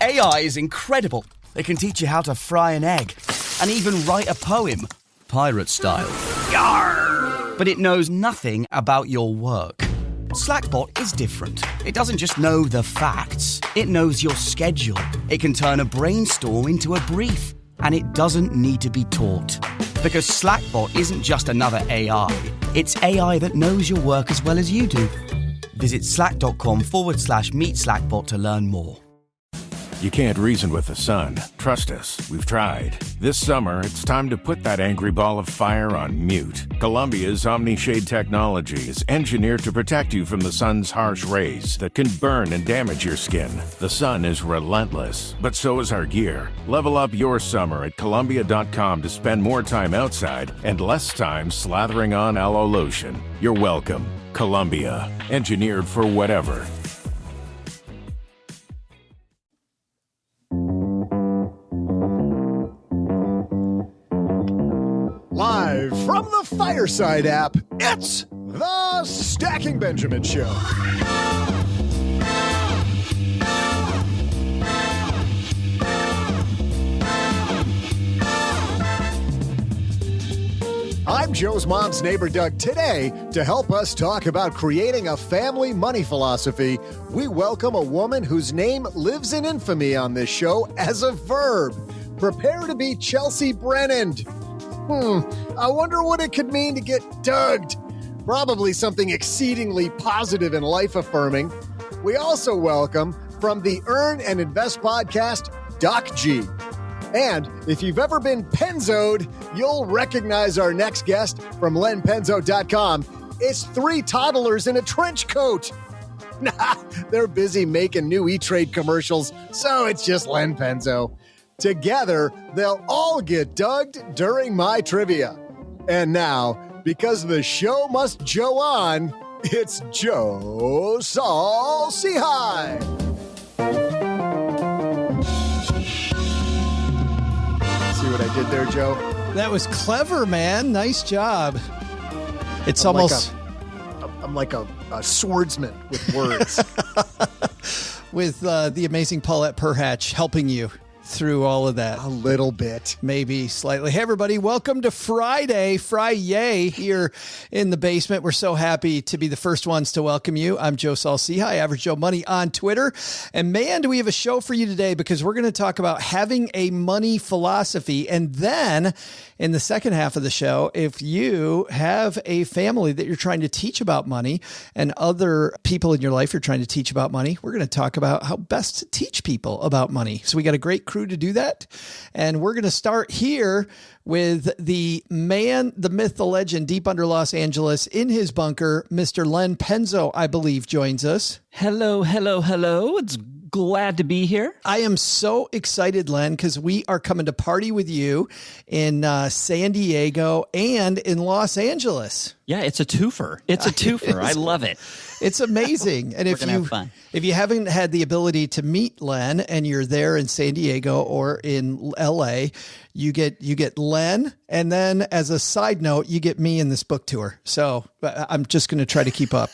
AI is incredible. It can teach you how to fry an egg and even write a poem, pirate style. Yarr! But it knows nothing about your work. Slackbot is different. It doesn't just know the facts. It knows your schedule. It can turn a brainstorm into a brief. And it doesn't need to be taught. Because Slackbot isn't just another AI. It's AI that knows your work as well as you do. Visit slack.com/meet Slackbot to learn more. You can't reason with the sun. Trust us, we've tried. This summer, it's time to put that angry ball of fire on mute. Columbia's OmniShade technology is engineered to protect you from the sun's harsh rays that can burn and damage your skin. The sun is relentless, but so is our gear. Level up your summer at Columbia.com to spend more time outside and less time slathering on aloe lotion. You're welcome. Columbia, engineered for whatever. Live from the Fireside app, it's the Stacking Benjamin Show. I'm Joe's mom's neighbor, Doug. Today, to help us talk about creating a family money philosophy, we welcome a woman whose name lives in infamy on this show as a verb. Prepare to be Chelsea Brennan. I wonder what it could mean to get Doug'd. Probably something exceedingly positive and life-affirming. We also welcome, from the Earn and Invest podcast, Doc G. And if you've ever been Penzo'd, you'll recognize our next guest from lenpenzo.com. It's three toddlers in a trench coat. Nah, they're busy making new E-Trade commercials, so it's just Len Penzo. Together, they'll all get Doug'd during my trivia. And now, because the show must Joe on, it's Joe Saul Sehi. See what I did there, Joe? That was clever, man. Nice job. It's I'm almost... I'm like a swordsman with words. With the amazing Paulette Perhatch helping you through all of that. A little bit. Maybe slightly. Hey, everybody. Welcome to Friday here in the basement. We're so happy to be the first ones to welcome you. I'm Joe Saul Sehi, Average Joe Money on Twitter. And man, do we have a show for you today, because we're going to talk about having a money philosophy. And then in the second half of the show, if you have a family that you're trying to teach about money and other people in your life you're trying to teach about money, we're going to talk about how best to teach people about money. So we got a great crew to do that. And we're going to start here with the man, the myth, the legend, deep under Los Angeles in his bunker, Mr. Len Penzo, I believe, joins us. Hello. It's glad to be here. I am so excited, Len, because we are coming to party with you in San Diego and in Los Angeles. Yeah, it's a twofer. I love it. It's amazing. And if you haven't had the ability to meet Len and you're there in San Diego or in LA, you get Len, and then as a side note, you get me in this book tour. So I'm just going to try to keep up.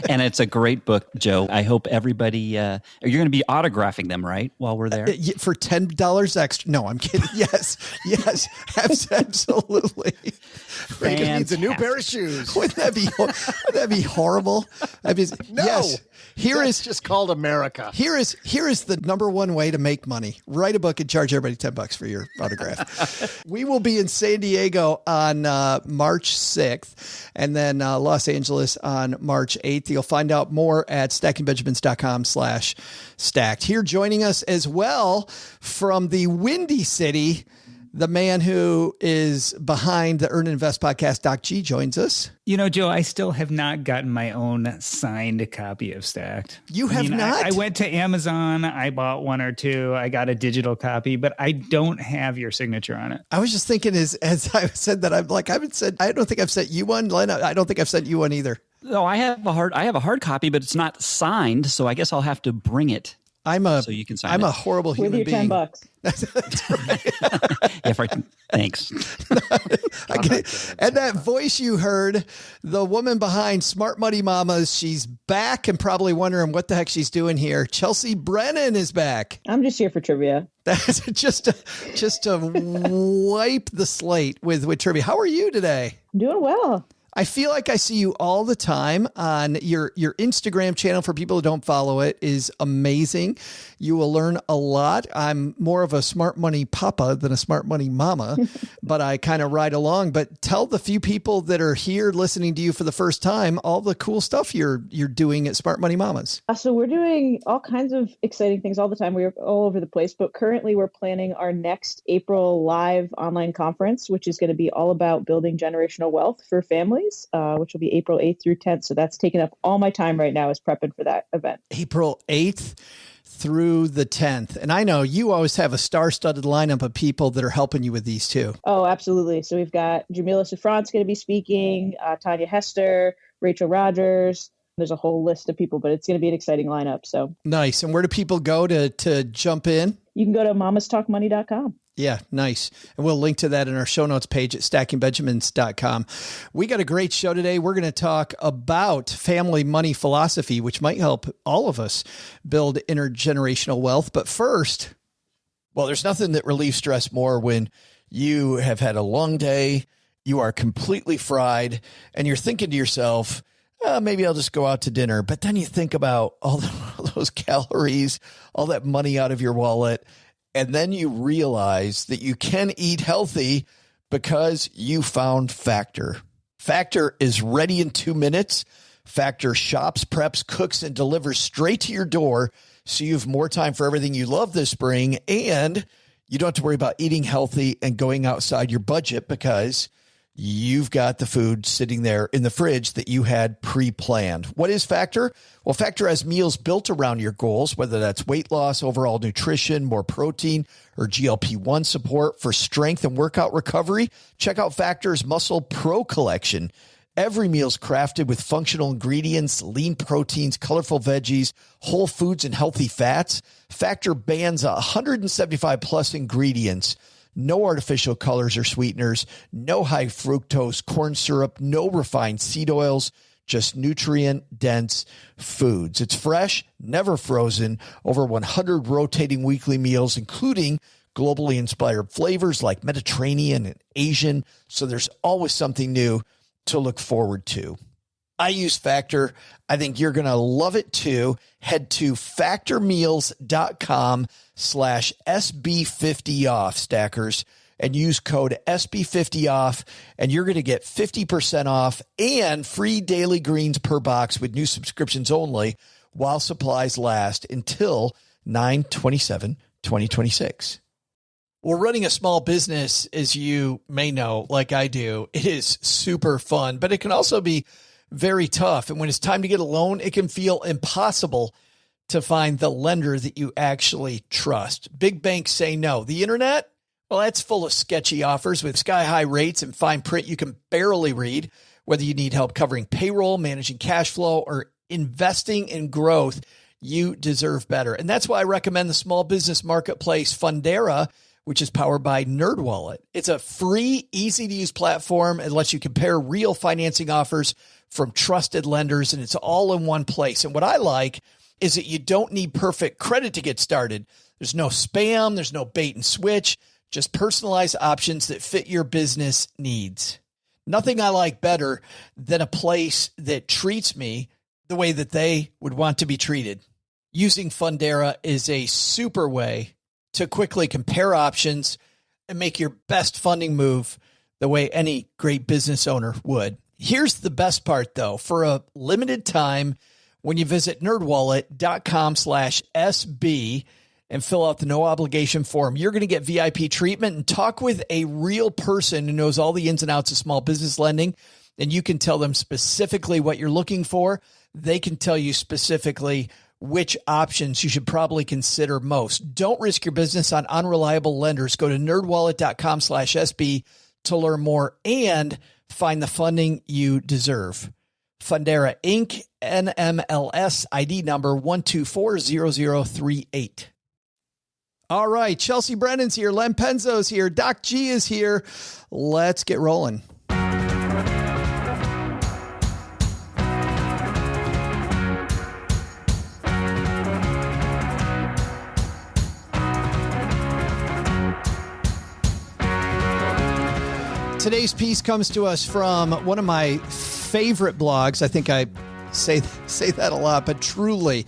And it's a great book, Joe. I hope everybody, you're going to be autographing them, right, while we're there? For $10 extra. No, I'm kidding. Yes, absolutely. Frank needs a new pair of shoes. Wouldn't that be horrible? No. Yes. That's just called America. Here is the number one way to make money. Write a book and charge everybody $10 for your autograph. We will be in San Diego on March 6th and then Los Angeles on March 8th. You'll find out more at stackingbenjamins.com/stacked. Here joining us as well from the Windy City, the man who is behind the Earn and Invest podcast, Doc G, joins us. You know, Joe, I still have not gotten my own signed copy of Stacked. You have not? I went to Amazon. I bought one or two. I got a digital copy, but I don't have your signature on it. I was just thinking as I said that, I'm like, I don't think I've sent you one, Len. I don't think I've sent you one either. No, I have a hard copy, but it's not signed, so I guess I'll have to bring it so you can sign I'm it. a horrible human With your being. $10. Thanks. I get it. And that voice you heard, the woman behind Smart Money Mamas, she's back and probably wondering what the heck she's doing here. Chelsea Brennan is back. I'm just here for trivia. That's just to wipe the slate with trivia. How are you today? I'm doing well. I feel like I see you all the time on your Instagram channel. For people who don't follow it, is amazing. You will learn a lot. I'm more of a smart money papa than a smart money mama, but I kind of ride along. But tell the few people that are here listening to you for the first time all the cool stuff you're doing at Smart Money Mamas. So we're doing all kinds of exciting things all the time. We're all over the place, but currently we're planning our next April live online conference, which is going to be all about building generational wealth for families, which will be April 8th through 10th. So that's taking up all my time right now is prepping for that event. April 8th through the 10th. And I know you always have a star-studded lineup of people that are helping you with these too. Oh, absolutely. So we've got Jamila Safran's going to be speaking, Tanya Hester, Rachel Rogers. There's a whole list of people, but it's going to be an exciting lineup. So nice. And where do people go to jump in? You can go to mamastalkmoney.com. Yeah, nice. And we'll link to that in our show notes page at stackingbenjamins.com. We got a great show today. We're going to talk about family money philosophy, which might help all of us build intergenerational wealth. But first, well, there's nothing that relieves stress more when you have had a long day, you are completely fried, and you're thinking to yourself, maybe I'll just go out to dinner. But then you think about all those calories, all that money out of your wallet. And then you realize that you can eat healthy because you found Factor. Factor is ready in 2 minutes. Factor shops, preps, cooks, and delivers straight to your door, so you have more time for everything you love this spring, and you don't have to worry about eating healthy and going outside your budget because you've got the food sitting there in the fridge that you had pre-planned. What is Factor? Well, Factor has meals built around your goals, whether that's weight loss, overall nutrition, more protein, or GLP-1 support for strength and workout recovery. Check out Factor's Muscle Pro collection. Every meal is crafted with functional ingredients, lean proteins, colorful veggies, whole foods, and healthy fats. Factor bans 175 plus ingredients. No artificial colors or sweeteners, no high fructose corn syrup, no refined seed oils, just nutrient-dense foods. It's fresh, never frozen, over 100 rotating weekly meals, including globally inspired flavors like Mediterranean and Asian, so there's always something new to look forward to. I use Factor. I think you're going to love it too. Head to factormeals.com/SB50off, stackers, and use code SB50off, and you're going to get 50% off and free daily greens per box with new subscriptions only while supplies last until 9/27/2026. Well, running a small business, as you may know, like I do, it is super fun, but it can also be very tough. And when it's time to get a loan, it can feel impossible to find the lender that you actually trust. Big banks say no. The internet, well, that's full of sketchy offers with sky-high rates and fine print you can barely read. Whether you need help covering payroll, managing cash flow, or investing in growth, you deserve better. And that's why I recommend the small business marketplace Fundera, which is powered by NerdWallet. It's a free, easy-to-use platform. It lets you compare real financing offers from trusted lenders, and it's all in one place. And what I like is that you don't need perfect credit to get started. There's no spam, there's no bait and switch, just personalized options that fit your business needs. Nothing I like better than a place that treats me the way that they would want to be treated. Using Fundera is a super way to quickly compare options and make your best funding move the way any great business owner would. Here's the best part, though. For a limited time, when you visit nerdwallet.com/SB and fill out the no obligation form, you're going to get VIP treatment and talk with a real person who knows all the ins and outs of small business lending. And you can tell them specifically what you're looking for. They can tell you specifically which options you should probably consider most. Don't risk your business on unreliable lenders. Go to nerdwallet.com/SB to learn more and find the funding you deserve. Fundera Inc., NMLS ID number 1240038. All right, Chelsea Brennan's here, Len Penzo's here, Doc G is here. Let's get rolling. Today's piece comes to us from one of my favorite blogs. I think I say that a lot, but truly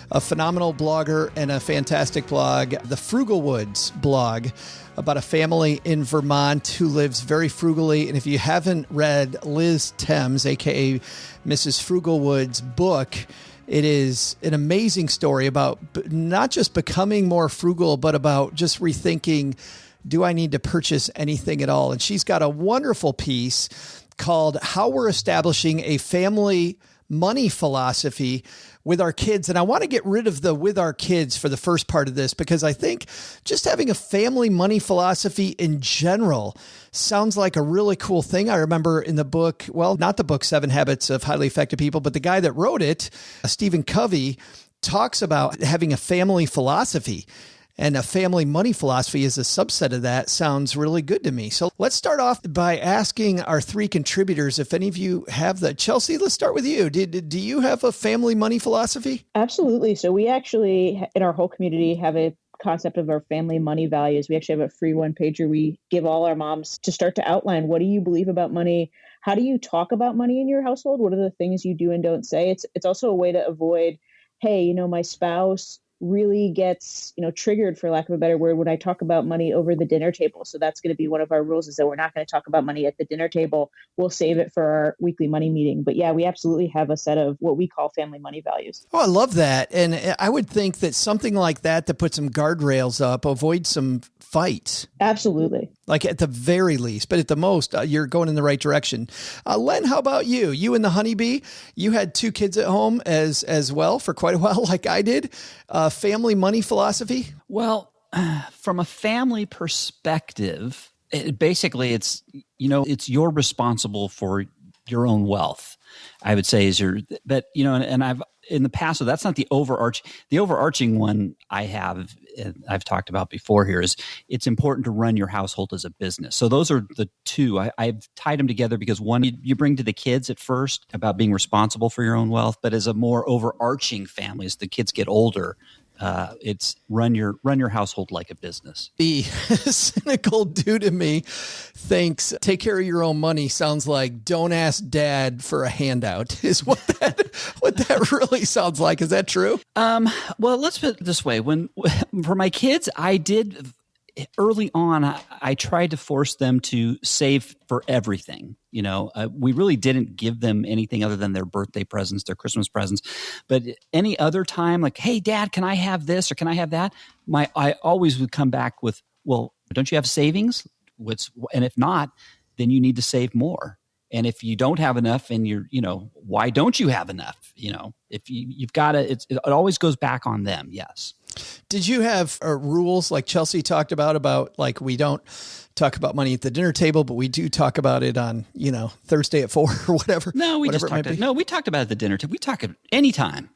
a phenomenal blogger and a fantastic blog, the Frugal Woods blog, about a family in Vermont who lives very frugally. And if you haven't read Liz Thames, aka Mrs. Frugal Woods' book, it is an amazing story about not just becoming more frugal, but about just rethinking, do I need to purchase anything at all? And she's got a wonderful piece called How We're Establishing a Family Money Philosophy with Our Kids. And I want to get rid of the with our kids for the first part of this, because I think just having a family money philosophy in general sounds like a really cool thing. I remember in the book, well, not the book 7 Habits of Highly Effective People, but the guy that wrote it, Stephen Covey, talks about having a family philosophy. And a family money philosophy is a subset of that. Sounds really good to me. So let's start off by asking our 3 contributors if any of you have that. Chelsea, let's start with you. Do you have a family money philosophy? Absolutely. So we actually, in our whole community, have a concept of our family money values. We actually have a free one-pager we give all our moms to start to outline, what do you believe about money? How do you talk about money in your household? What are the things you do and don't say? It's also a way to avoid, hey, my spouse really gets, triggered, for lack of a better word, when I talk about money over the dinner table. So that's going to be one of our rules, is that we're not going to talk about money at the dinner table. We'll save it for our weekly money meeting. But yeah, we absolutely have a set of what we call family money values. Oh, I love that. And I would think that something like that, to put some guardrails up, avoid some fights. Absolutely. Like at the very least, but at the most, you're going in the right direction. Len, how about you? You and the honeybee, you had 2 kids at home as well for quite a while, like I did. Family money philosophy? Well, from a family perspective, basically it's you're responsible for your own wealth, I would say, but I've in the past, so that's not the overarching one I've talked about before here, is it's important to run your household as a business. So those are the 2. I've tied them together because one, you bring to the kids at first about being responsible for your own wealth, but as a more overarching family, as the kids get older, it's run your household like a business. The cynical dude in me thinks take care of your own money sounds like don't ask dad for a handout is what that really sounds like. Is that true? Well, let's put it this way. For my kids, I did early on, I tried to force them to save for everything. We really didn't give them anything other than their birthday presents, their Christmas presents. But any other time, like, hey, Dad, can I have this or can I have that? I always would come back with, well, don't you have savings? And if not, then you need to save more. And if you don't have enough and why don't you have enough? If you've got to, it always goes back on them. Yes. Did you have rules like Chelsea talked about like we don't talk about money at the dinner table, but we do talk about it on, Thursday at 4 or whatever? No, we talked about it at the dinner table. We talk anytime.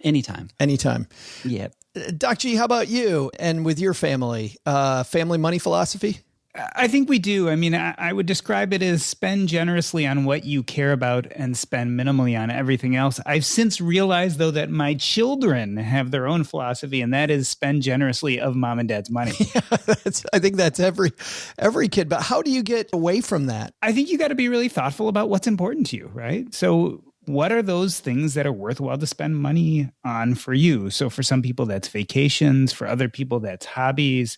Yeah. Doc G, how about you and with your family, family money philosophy? I think we do. I mean, I would describe it as spend generously on what you care about and spend minimally on everything else. I've since realized, though, that my children have their own philosophy, and that is spend generously of mom and dad's money. I think that's every kid. But how do you get away from that? I think you got to be really thoughtful about what's important to you, right? So what are those things that are worthwhile to spend money on for you? So for some people, that's vacations. For other people, that's hobbies.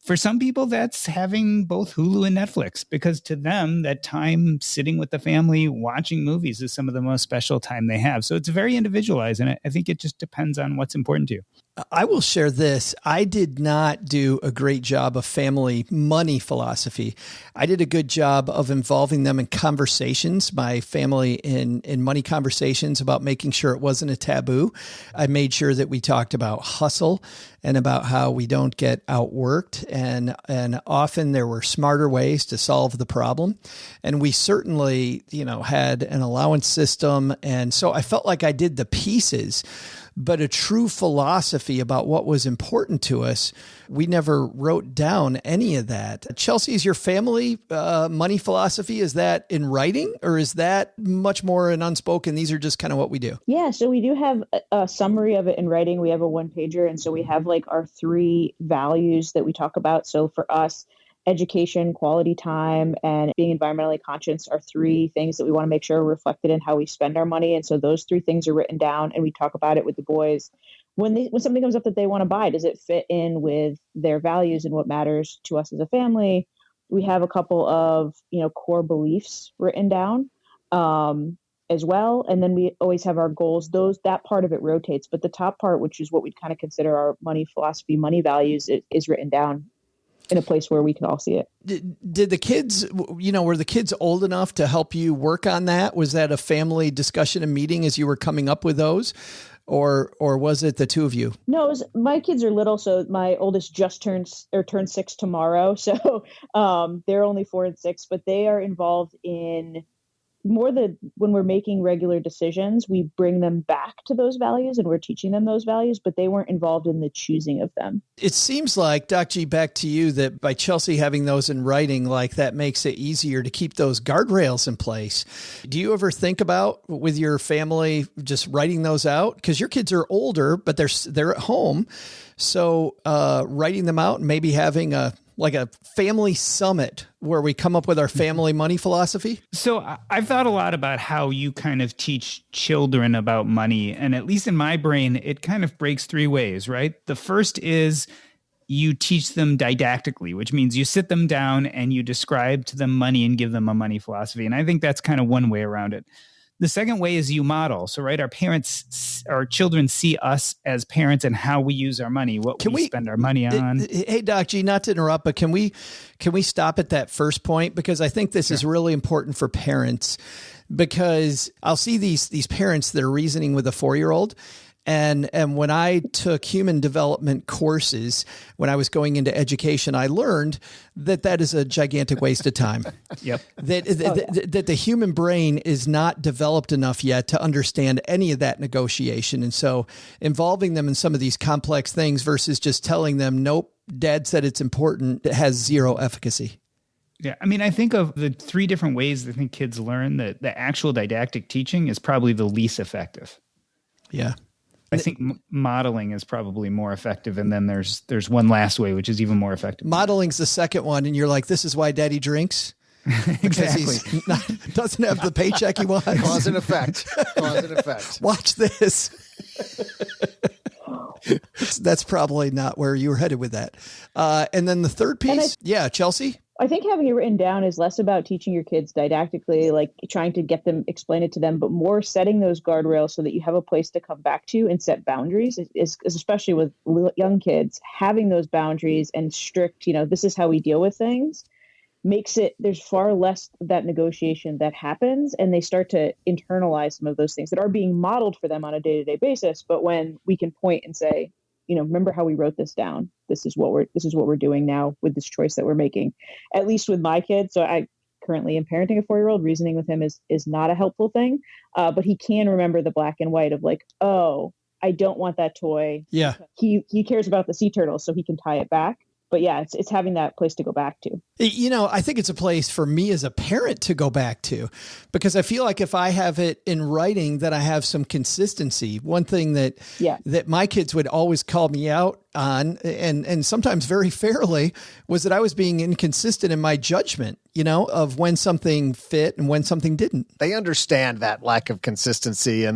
For some people, that's having both Hulu and Netflix, because to them, that time sitting with the family watching movies is some of the most special time they have. So it's very individualized, and I think it just depends on what's important to you. I will share this. I did not do a great job of family money philosophy. I did a good job of involving them in conversations, my family in money conversations, about making sure it wasn't a taboo. I made sure that we talked about hustle and about how we don't get outworked. And often there were smarter ways to solve the problem. And we certainly, had an allowance system. And so I felt like I did the pieces, but a true philosophy about what was important to us, we never wrote down any of that. Chelsea, is your family money philosophy, is that in writing, or is that much more an unspoken, these are just kind of what we do? Yeah, so we do have a summary of it in writing. We have a one-pager, and so we have like our 3 values that we talk about. So for us, education, quality time, and being environmentally conscious are 3 things that we want to make sure are reflected in how we spend our money. And so those 3 things are written down, and we talk about it with the boys. When something comes up that they want to buy, does it fit in with their values and what matters to us as a family? We have a couple of, core beliefs written down as well. And then we always have our goals. That part of it rotates, but the top part, which is what we'd kind of consider our money philosophy, money values, is written down in a place where we can all see it. Did the kids, were the kids old enough to help you work on that? Was that a family discussion and meeting as you were coming up with those? Or was it the 2 of you? No, my kids are little. So my oldest just turned 6 tomorrow. So they're only 4 and 6, but they are involved in when we're making regular decisions, we bring them back to those values and we're teaching them those values, but they weren't involved in the choosing of them. It seems like, Doc G, back to you, that by Chelsea having those in writing, like that makes it easier to keep those guardrails in place. Do you ever think about with your family just writing those out? Because your kids are older, but they're at home. So writing them out and maybe having a family summit where we come up with our family money philosophy? So I've thought a lot about how you kind of teach children about money. And at least in my brain, it kind of breaks 3 ways, right? The first is you teach them didactically, which means you sit them down and you describe to them money and give them a money philosophy. And I think that's kind of one way around it. The second way is you model. So, right, our children see us as parents and how we use our money, what we spend our money on. Hey, Doc G, not to interrupt, but can we stop at that first point? Because I think this is really important for parents, because I'll see these parents that are reasoning with a 4-year-old. And when I took human development courses, when I was going into education, I learned that is a gigantic waste of time. Yep. That the human brain is not developed enough yet to understand any of that negotiation. And so involving them in some of these complex things versus just telling them, nope, Dad said it's important, it has zero efficacy. Yeah. I mean, I think of the 3 different ways I think kids learn, that the actual didactic teaching is probably the least effective. Yeah. I think modeling is probably more effective. And then there's one last way, which is even more effective. Modeling's the second one. And you're like, this is why Daddy drinks. Exactly. He doesn't have the paycheck he wants. Cause and effect. Watch this. That's probably not where you were headed with that. And then the third piece. Chelsea? I think having it written down is less about teaching your kids didactically, like trying to get them, explain it to them, but more setting those guardrails so that you have a place to come back to and set boundaries, is especially with young kids, having those boundaries and strict, this is how we deal with things, makes it, there's far less of that negotiation that happens, and they start to internalize some of those things that are being modeled for them on a day-to-day basis. But when we can point and say, remember how we wrote this down. This is what we're doing now with this choice that we're making, at least with my kids. So I currently am parenting a 4-year-old. Reasoning with him is not a helpful thing. But he can remember the black and white of like, oh, I don't want that toy. Yeah. He cares about the sea turtles, so he can tie it back. But yeah, it's having that place to go back to. I think it's a place for me as a parent to go back to, because I feel like if I have it in writing, that I have some consistency. One thing that my kids would always call me out on, and sometimes very fairly, was that I was being inconsistent in my judgment, of when something fit and when something didn't. They understand that lack of consistency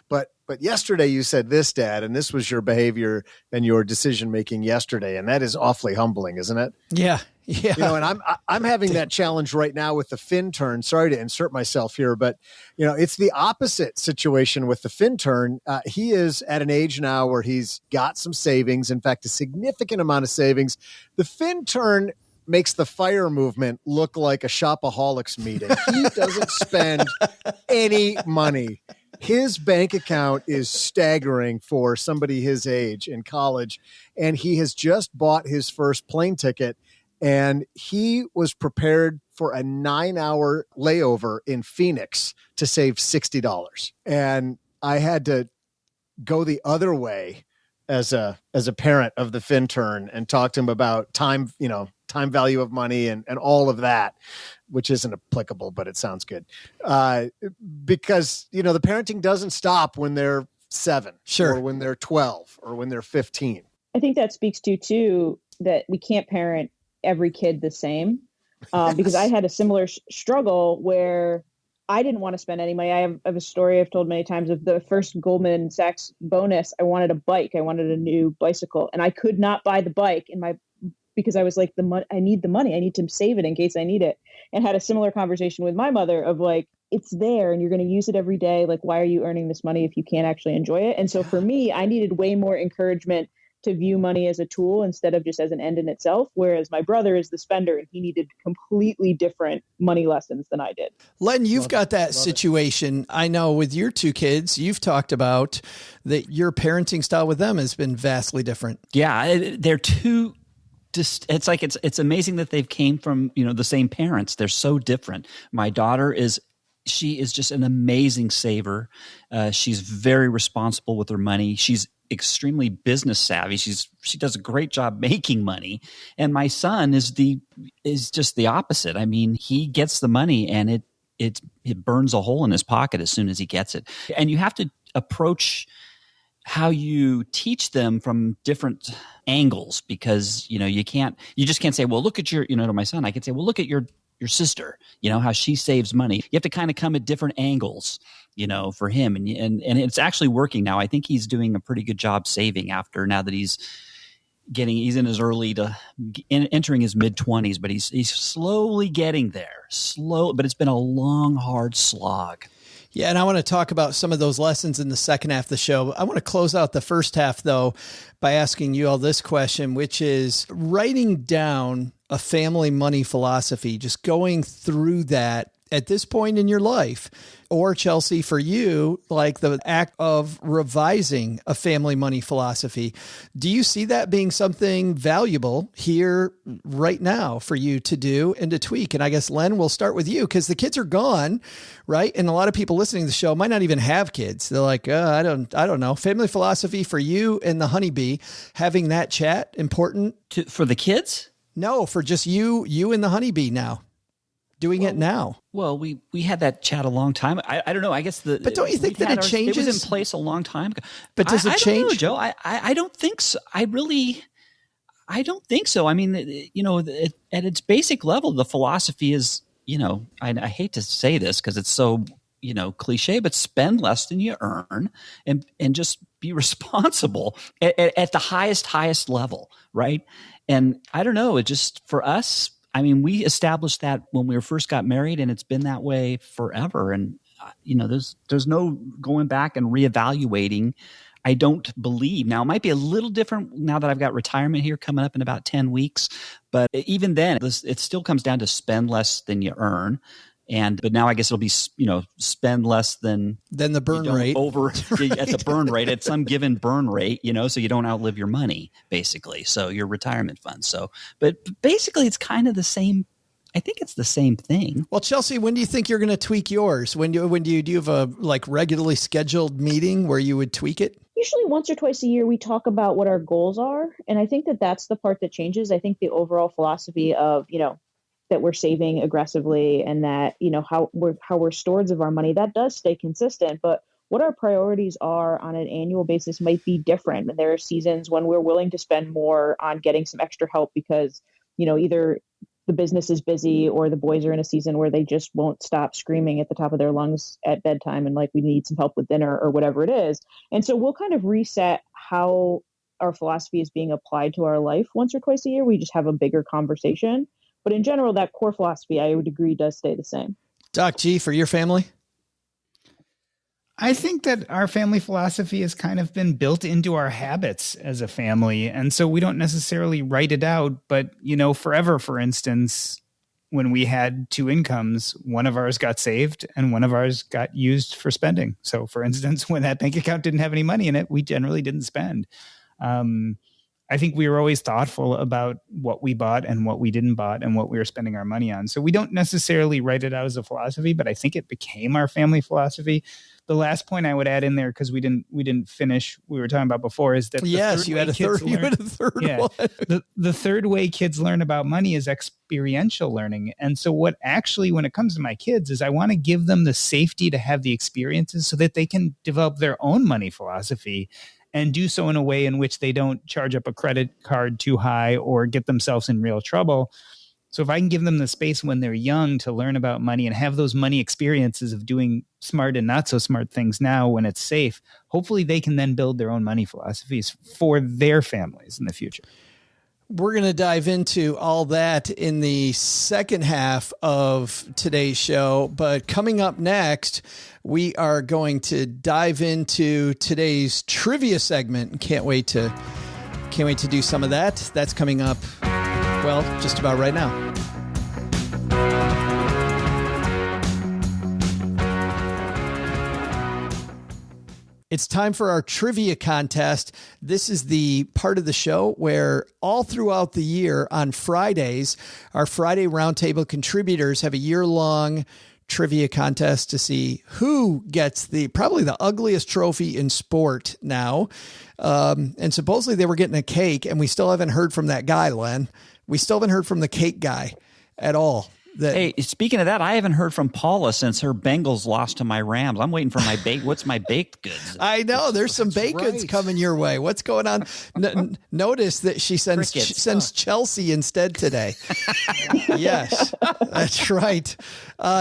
but But yesterday you said this, Dad, and this was your behavior and your decision making yesterday, and that is awfully humbling, isn't it? Yeah. Yeah. You know, and I'm having that challenge right now with the fin turn. Sorry to insert myself here, but you know, it's the opposite situation with the fin turn. He is at an age now where he's got some savings. In fact, a significant amount of savings. The fin turn makes the fire movement look like a shopaholics meeting. He doesn't spend any money. His bank account is staggering for somebody his age in college, and he has just bought his first plane ticket. And he was prepared for a 9-hour layover in Phoenix to save $60. And I had to go the other way as a parent of the fin turn and talk to him about time, you know, time value of money and all of that, which isn't applicable, but it sounds good. Because, you know, the parenting doesn't stop when they're 7 or when they're 12 or when they're 15. I think that speaks to, too, that we can't parent every kid the same, because I had a similar struggle where I didn't want to spend any money. I have a story I've told many times of the first Goldman Sachs bonus. I wanted a bike. I wanted a new bicycle, and I could not buy the bike because I was like, I need the money. I need to save it in case I need it. And had a similar conversation with my mother of like, it's there and you're going to use it every day. Like, why are you earning this money if you can't actually enjoy it? And so for me, I needed way more encouragement to view money as a tool instead of just as an end in itself. Whereas my brother is the spender and he needed completely different money lessons than I did. Len, you've got that situation. I know with your 2 kids, you've talked about that your parenting style with them has been vastly different. Yeah, they're two. It's like it's amazing that they've came from, you know, the same parents. They're so different. My daughter she is just an amazing saver. She's very responsible with her money. She's extremely business savvy. She does a great job making money. And my son is just the opposite. I mean, he gets the money and it burns a hole in his pocket as soon as he gets it. And you have to approach how you teach them from different angles, because, you know, you just can't say, well, look at your, you know, to my son, I could say, well, look at your sister, you know, how she saves money. You have to kind of come at different angles, you know, for him. And it's actually working now. I think he's doing a pretty good job saving now that he's in his entering his mid-20s, but he's slowly getting there. But it's been a long, hard slog. Yeah, and I want to talk about some of those lessons in the second half of the show. I want to close out the first half, though, by asking you all this question, which is writing down a family money philosophy, just going through that at this point in your life, or Chelsea, for you, like the act of revising a family money philosophy. Do you see that being something valuable here right now for you to do and to tweak? And I guess, Len, we'll start with you because the kids are gone, right? And a lot of people listening to the show might not even have kids. They're like, I don't know. Family philosophy for you and the honeybee, having that chat important for the kids? No, for just you and the honeybee now. Doing it now. Well, we had that chat a long time. I don't know. I guess but don't you think that it changes? It was in place a long time ago. But does it change? I don't know, Joe. I don't think so. I don't think so. I mean, you know, at its basic level, the philosophy is, you know, I hate to say this because it's so, you know, cliche, but spend less than you earn and just be responsible at the highest level, right? And I don't know. It just, for us, I mean, we established that when we first got married, and it's been that way forever. And, you know, there's no going back and reevaluating. I don't believe. Now, it might be a little different now that I've got retirement here coming up in about 10 weeks. But even then, it still comes down to spend less than you earn. But now I guess it'll be, you know, spend less than the burn rate over at the burn rate at some given burn rate, you know, so you don't outlive your money, basically. So your retirement fund. So, but basically it's kind of the same. I think it's the same thing. Well, Chelsea, when do you think you're going to tweak yours? Do you have a like regularly scheduled meeting where you would tweak it? Usually once or twice a year, we talk about what our goals are. And I think that that's the part that changes. I think the overall philosophy of, you know, that we're saving aggressively and that, you know, how we're stewards of our money, that does stay consistent. But what our priorities are on an annual basis might be different. And there are seasons when we're willing to spend more on getting some extra help because, you know, either the business is busy or the boys are in a season where they just won't stop screaming at the top of their lungs at bedtime and like we need some help with dinner or whatever it is. And so we'll kind of reset how our philosophy is being applied to our life once or twice a year. We just have a bigger conversation. But in general, that core philosophy, I would agree, does stay the same. Doc G, for your family? I think that our family philosophy has kind of been built into our habits as a family. And so we don't necessarily write it out. But, forever, for instance, when we had two incomes, one of ours got saved and one of ours got used for spending. So, for instance, when that bank account didn't have any money in it, we generally didn't spend. I think we were always thoughtful about what we bought and what we didn't bought and what we were spending our money on. So we don't necessarily write it out as a philosophy, but I think it became our family philosophy. The last point I would add in there, because we didn't finish, we were talking about before, is that you had a third one. The third way kids learn about money is experiential learning. And so when it comes to my kids, is I want to give them the safety to have the experiences so that they can develop their own money philosophy and do so in a way in which they don't charge up a credit card too high or get themselves in real trouble. So if I can give them the space when they're young to learn about money and have those money experiences of doing smart and not so smart things now when it's safe, hopefully they can then build their own money philosophies for their families in the future. We're going to dive into all that in the second half of today's show. But coming up next, we are going to dive into today's trivia segment. Can't wait to do some of that. That's coming up, well, just about right now. It's time for our trivia contest. This is the part of the show where all throughout the year on Fridays, our Friday Roundtable contributors have a year-long trivia contest to see who gets probably the ugliest trophy in sport now. And supposedly they were getting a cake, and we still haven't heard from that guy, Len. We still haven't heard from the cake guy at all. Hey, speaking of that, I haven't heard from Paula since her Bengals lost to my Rams. I'm waiting for my what's my baked goods? I know there's some baked goods coming your way. What's going on? Notice that she sends Chelsea instead today. Yes, that's right.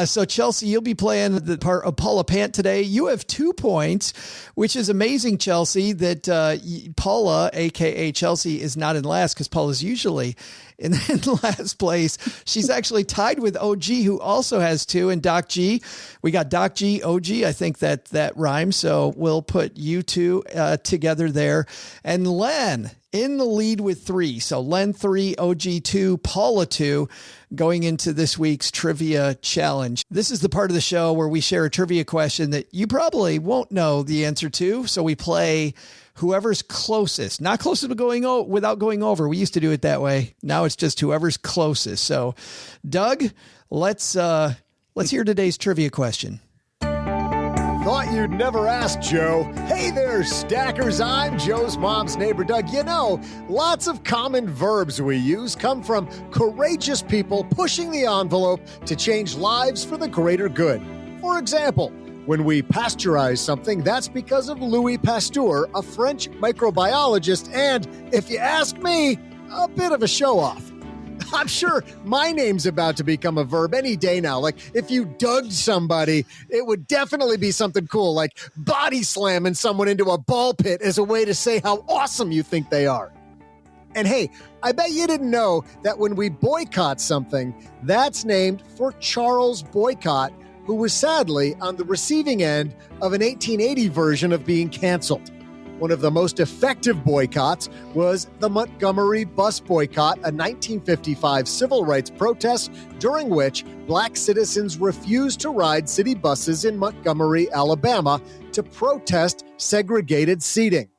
So Chelsea, you'll be playing the part of Paula Pant today. You have 2 points, which is amazing, Chelsea, that Paula, a.k.a. Chelsea, is not in last because Paula's usually in last place. She's actually tied with OG, who also has 2, and Doc G. We got Doc G, OG. I think that rhymes. So we'll put you two together there. And Len in the lead with 3. So Len 3, OG 2, Paula 2, going into this week's trivia challenge. This is the part of the show where we share a trivia question that you probably won't know the answer to. So we play whoever's closest, not closest but without going over. We used to do it that way. Now it's just whoever's closest. So Doug, let's hear today's trivia question. Thought you'd never ask, Joe. Hey there, stackers. I'm Joe's mom's neighbor, Doug. Lots of common verbs we use come from courageous people pushing the envelope to change lives for the greater good. For example, when we pasteurize something, that's because of Louis Pasteur, a French microbiologist, and, if you ask me, a bit of a show-off. I'm sure my name's about to become a verb any day now. Like, if you dug somebody, it would definitely be something cool, like body slamming someone into a ball pit as a way to say how awesome you think they are. And hey, I bet you didn't know that when we boycott something, that's named for Charles Boycott, who was sadly on the receiving end of an 1880 version of being canceled. One of the most effective boycotts was the Montgomery bus boycott, a 1955 civil rights protest during which black citizens refused to ride city buses in Montgomery, Alabama, to protest segregated seating.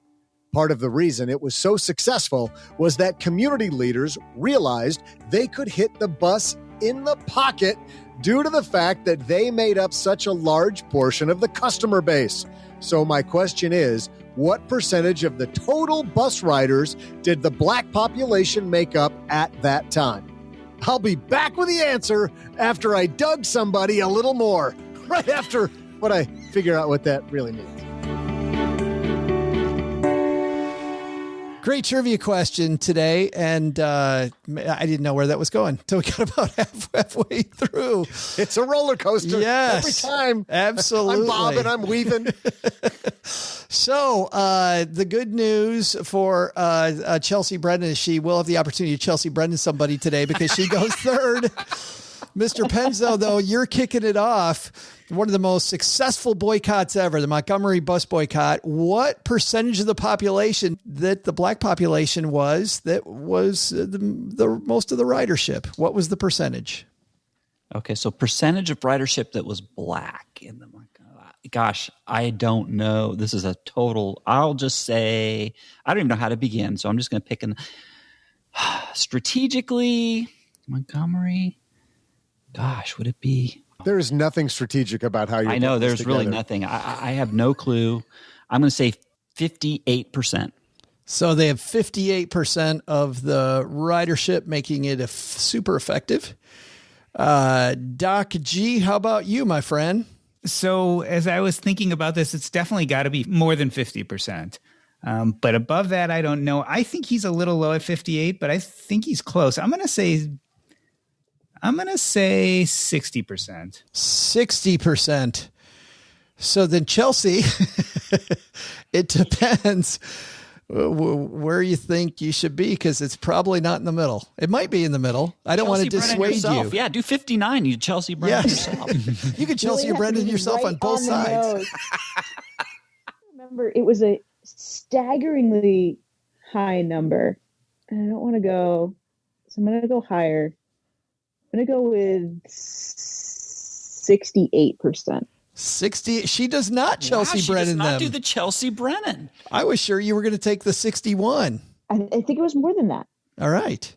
Part of the reason it was so successful was that community leaders realized they could hit the bus in the pocket due to the fact that they made up such a large portion of the customer base. So my question is, what percentage of the total bus riders did the black population make up at that time? I'll be back with the answer after I dug somebody a little more, right after what I figure out what that really means. Great trivia question today, and I didn't know where that was going until we got about halfway through. It's a roller coaster. Yes, every time. Absolutely. I'm bobbing, I'm weaving. So the good news for Chelsea Brennan is she will have the opportunity to Chelsea Brennan somebody today because she goes third. Mr. Penzo, though, you're kicking it off. One of the most successful boycotts ever, the Montgomery bus boycott. What percentage of the population that the black population was the most of the ridership? What was the percentage? Okay, so percentage of ridership that was black in the gosh, I don't know. This is a total. I'll just say I don't even know how to begin. So I'm just going to pick strategically Montgomery. Gosh, would it be? There is nothing strategic about how you. I know there's really nothing. I have no clue. I'm going to say 58%. So they have 58% of the ridership, making it super effective. Doc G, how about you, my friend? So as I was thinking about this, it's definitely got to be more than 50%. But above that, I don't know. I think he's a little low at 58, but I think he's close. I'm going to say 60%. 60%. So then Chelsea, it depends where you think you should be, because it's probably not in the middle. It might be in the middle. I don't want to dissuade you. Yeah, do 59. You Chelsea Brennan yourself. You could Chelsea Brennan yourself on both sides. Remember, it was a staggeringly high number. And I don't want to go, so I'm going to go higher. I'm going to go with 68%. 60. She does not Chelsea Brennan. She does not them. do the Chelsea Brennan. I was sure you were going to take the 61. I think it was more than that. All right.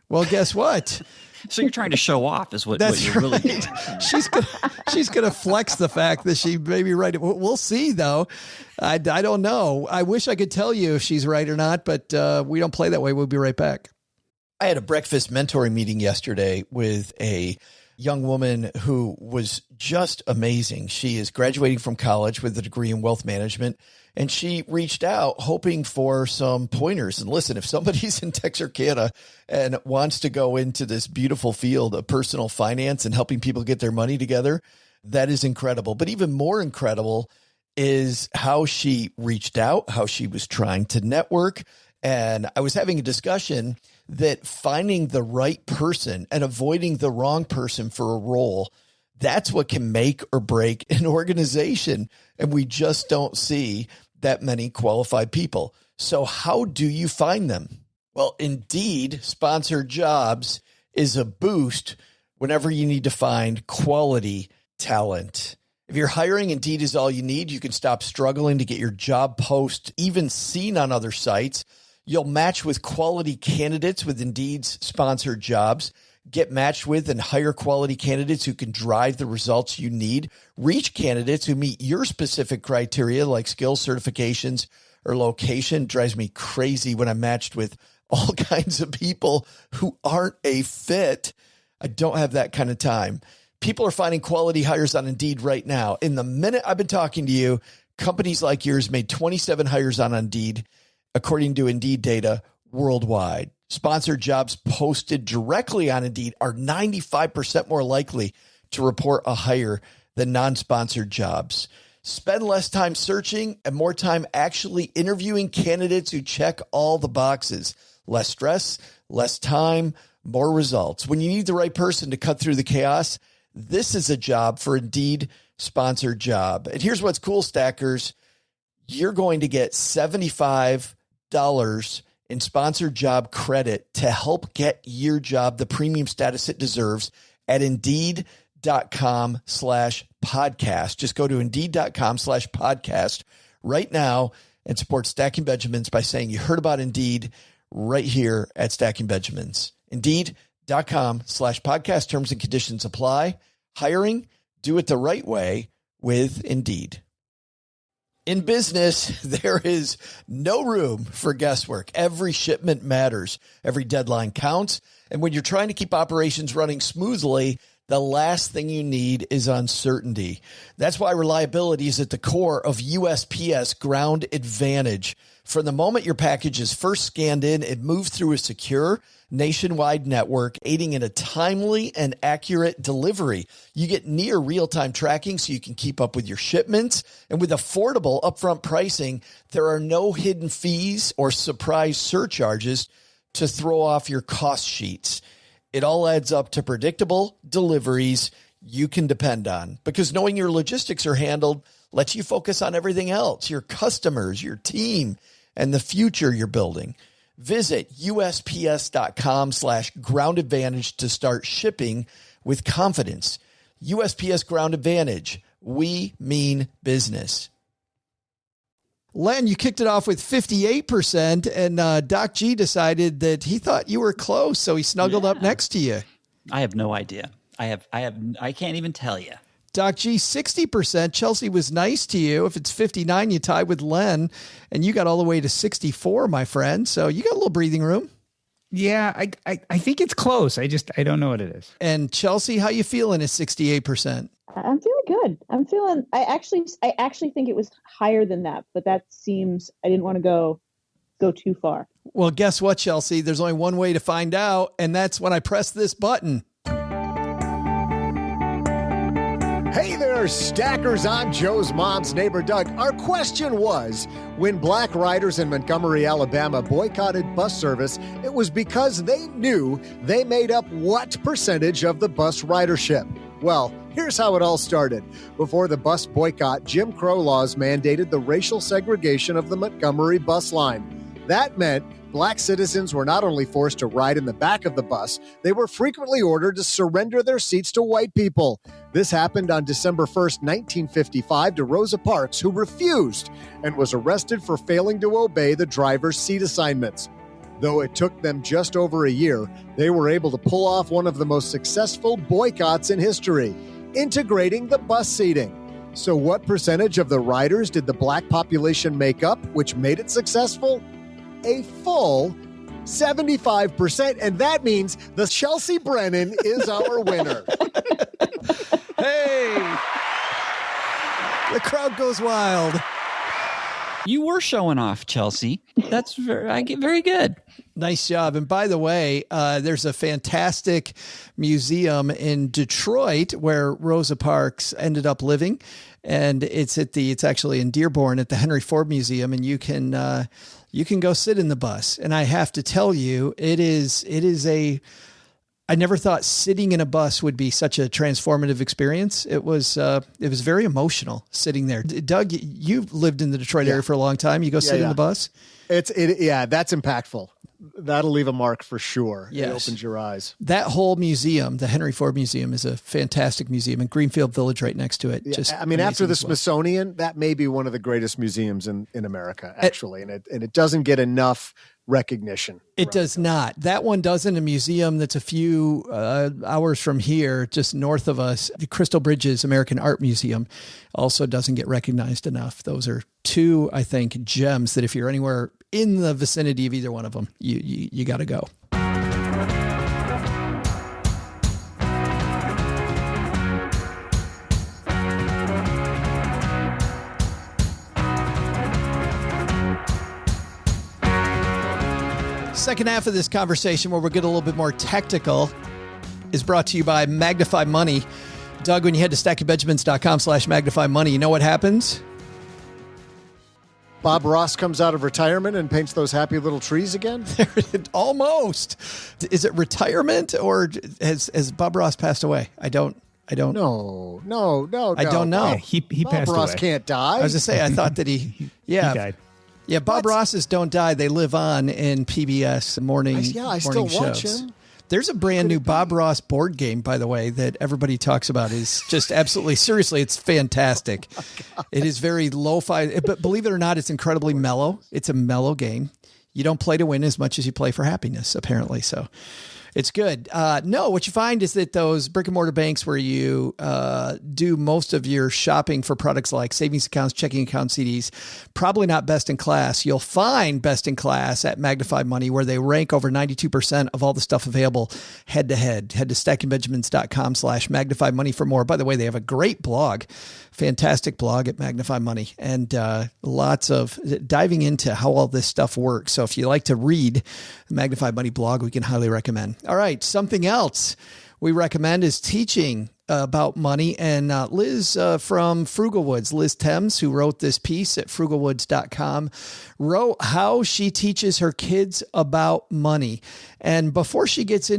Well, guess what? So you're trying to show off is what That's you're really doing. She's gonna flex the fact that she may be right. We'll see, though. I don't know. I wish I could tell you if she's right or not, but we don't play that way. We'll be right back. I had a breakfast mentoring meeting yesterday with a young woman who was just amazing. She is graduating from college with a degree in wealth management, and she reached out hoping for some pointers. And listen, if somebody's in Texarkana and wants to go into this beautiful field of personal finance and helping people get their money together, that is incredible. But even more incredible is how she reached out, how she was trying to network. And I was having a discussion that finding the right person and avoiding the wrong person for a role, that's what can make or break an organization. And we just don't see that many qualified people. So how do you find them? Well, Indeed sponsored jobs is a boost whenever you need to find quality talent. If you're hiring, Indeed is all you need. You can stop struggling to get your job post even seen on other sites. You'll match with quality candidates with Indeed's sponsored jobs. Get matched with and hire quality candidates who can drive the results you need. Reach candidates who meet your specific criteria like skills, certifications, or location. It drives me crazy when I'm matched with all kinds of people who aren't a fit. I don't have that kind of time. People are finding quality hires on Indeed right now. In the minute I've been talking to you, companies like yours made 27 hires on Indeed, according to Indeed data worldwide. Sponsored jobs posted directly on Indeed are 95% more likely to report a hire than non-sponsored jobs. Spend less time searching and more time actually interviewing candidates who check all the boxes. Less stress, less time, more results. When you need the right person to cut through the chaos, this is a job for Indeed sponsored job. And here's what's cool, Stackers. You're going to get $75 in sponsored job credit to help get your job the premium status it deserves at Indeed.com/podcast. Just go to Indeed.com/podcast right now and support Stacking Benjamins by saying you heard about Indeed right here at Stacking Benjamins. Indeed.com/podcast. Terms and conditions apply. Hiring, do it the right way with Indeed. In business, there is no room for guesswork. Every shipment matters. Every deadline counts. And when you're trying to keep operations running smoothly, The last thing you need is uncertainty. That's why reliability is at the core of USPS Ground Advantage. From the moment your package is first scanned in, it moves through a secure nationwide network, aiding in a timely and accurate delivery. You get near real-time tracking so you can keep up with your shipments. And with affordable upfront pricing, there are no hidden fees or surprise surcharges to throw off your cost sheets. It all adds up to predictable deliveries you can depend on, because knowing your logistics are handled lets you focus on everything else, your customers, your team, and the future you're building. Visit USPS.com/Ground Advantage to start shipping with confidence. USPS Ground Advantage. We mean business. Len, you kicked it off with 58%, and Doc G decided that he thought you were close, so he snuggled up next to you. I have no idea. I can't even tell you. Doc G, 60%. Chelsea was nice to you. If it's 59, you tied with Len, and you got all the way to 64, my friend. So you got a little breathing room. Yeah, I think it's close. I don't know what it is. And Chelsea, how you feeling at 68%? I'm feeling good. I actually think it was higher than that, but that seems, I didn't want to go too far. Well, guess what, Chelsea? There's only one way to find out, and that's when I press this button. Hey there, stackers. I'm Joe's mom's neighbor, Doug. Our question was, when black riders in Montgomery, Alabama boycotted bus service, it was because they knew they made up what percentage of the bus ridership? Well, here's how it all started. Before the bus boycott, Jim Crow laws mandated the racial segregation of the Montgomery bus line. That meant black citizens were not only forced to ride in the back of the bus, they were frequently ordered to surrender their seats to white people. This happened on December 1st, 1955 to Rosa Parks, who refused and was arrested for failing to obey the driver's seat assignments. Though it took them just over a year, they were able to pull off one of the most successful boycotts in history, integrating the bus seating. So what percentage of the riders did the black population make up, which made it successful? A full 75%, and that means the Chelsea Brennan is our winner. Hey! The crowd goes wild. You were showing off, Chelsea. That's very good. Nice job. And by the way, there's a fantastic museum in Detroit where Rosa Parks ended up living. And it's actually in Dearborn at the Henry Ford Museum. And you can go sit in the bus. And I have to tell you, I never thought sitting in a bus would be such a transformative experience. It was very emotional sitting there. Doug, you've lived in the Detroit area for a long time. You go sit in the bus. That's impactful. That'll leave a mark for sure. Yes. It opens your eyes. That whole museum, the Henry Ford Museum, is a fantastic museum, and Greenfield Village right next to it. Yeah. After the Smithsonian, that may be one of the greatest museums in America, actually, and it doesn't get enough recognition. It does not. That one doesn't. A museum that's a few hours from here, just north of us, the Crystal Bridges American Art Museum, also doesn't get recognized enough. Those are two, I think, gems that if you're anywhere in the vicinity of either one of them, you got to go. Second half of this conversation, where we'll get a little bit more technical, is brought to you by Magnify Money. Doug, when you head to stackingbenjamins.com/Magnify Money, you know what happens? Bob Ross comes out of retirement and paints those happy little trees again? Almost. Is it retirement, or has Bob Ross passed away? I don't No. I don't know. Yeah, he Bob passed Ross away. can't die. I was going to say, I thought that he died. Yeah, Bob Rosses don't die. They live on in PBS morning I morning still shows. watch him. There's a brand new Bob Ross board game, by the way, that everybody talks about. Is just absolutely, seriously, it's fantastic. It is very lo-fi, but believe it or not, it's incredibly mellow. It's a mellow game. You don't play to win as much as you play for happiness, apparently. So It's good. No, what you find is that those brick and mortar banks where you do most of your shopping for products like savings accounts, checking accounts, CDs, probably not best in class. You'll find best in class at Magnify Money, where they rank over 92% of all the stuff available head to head. Head to stackingbenjamins.com/Magnify Money for more. By the way, they have a great blog, fantastic blog at Magnify Money, and lots of diving into how all this stuff works. So if you like to read the Magnify Money blog, we can highly recommend. All right. Something else we recommend is teaching about money. And Liz from Frugalwoods, Liz Thames, who wrote this piece at frugalwoods.com, wrote how she teaches her kids about money. And before we get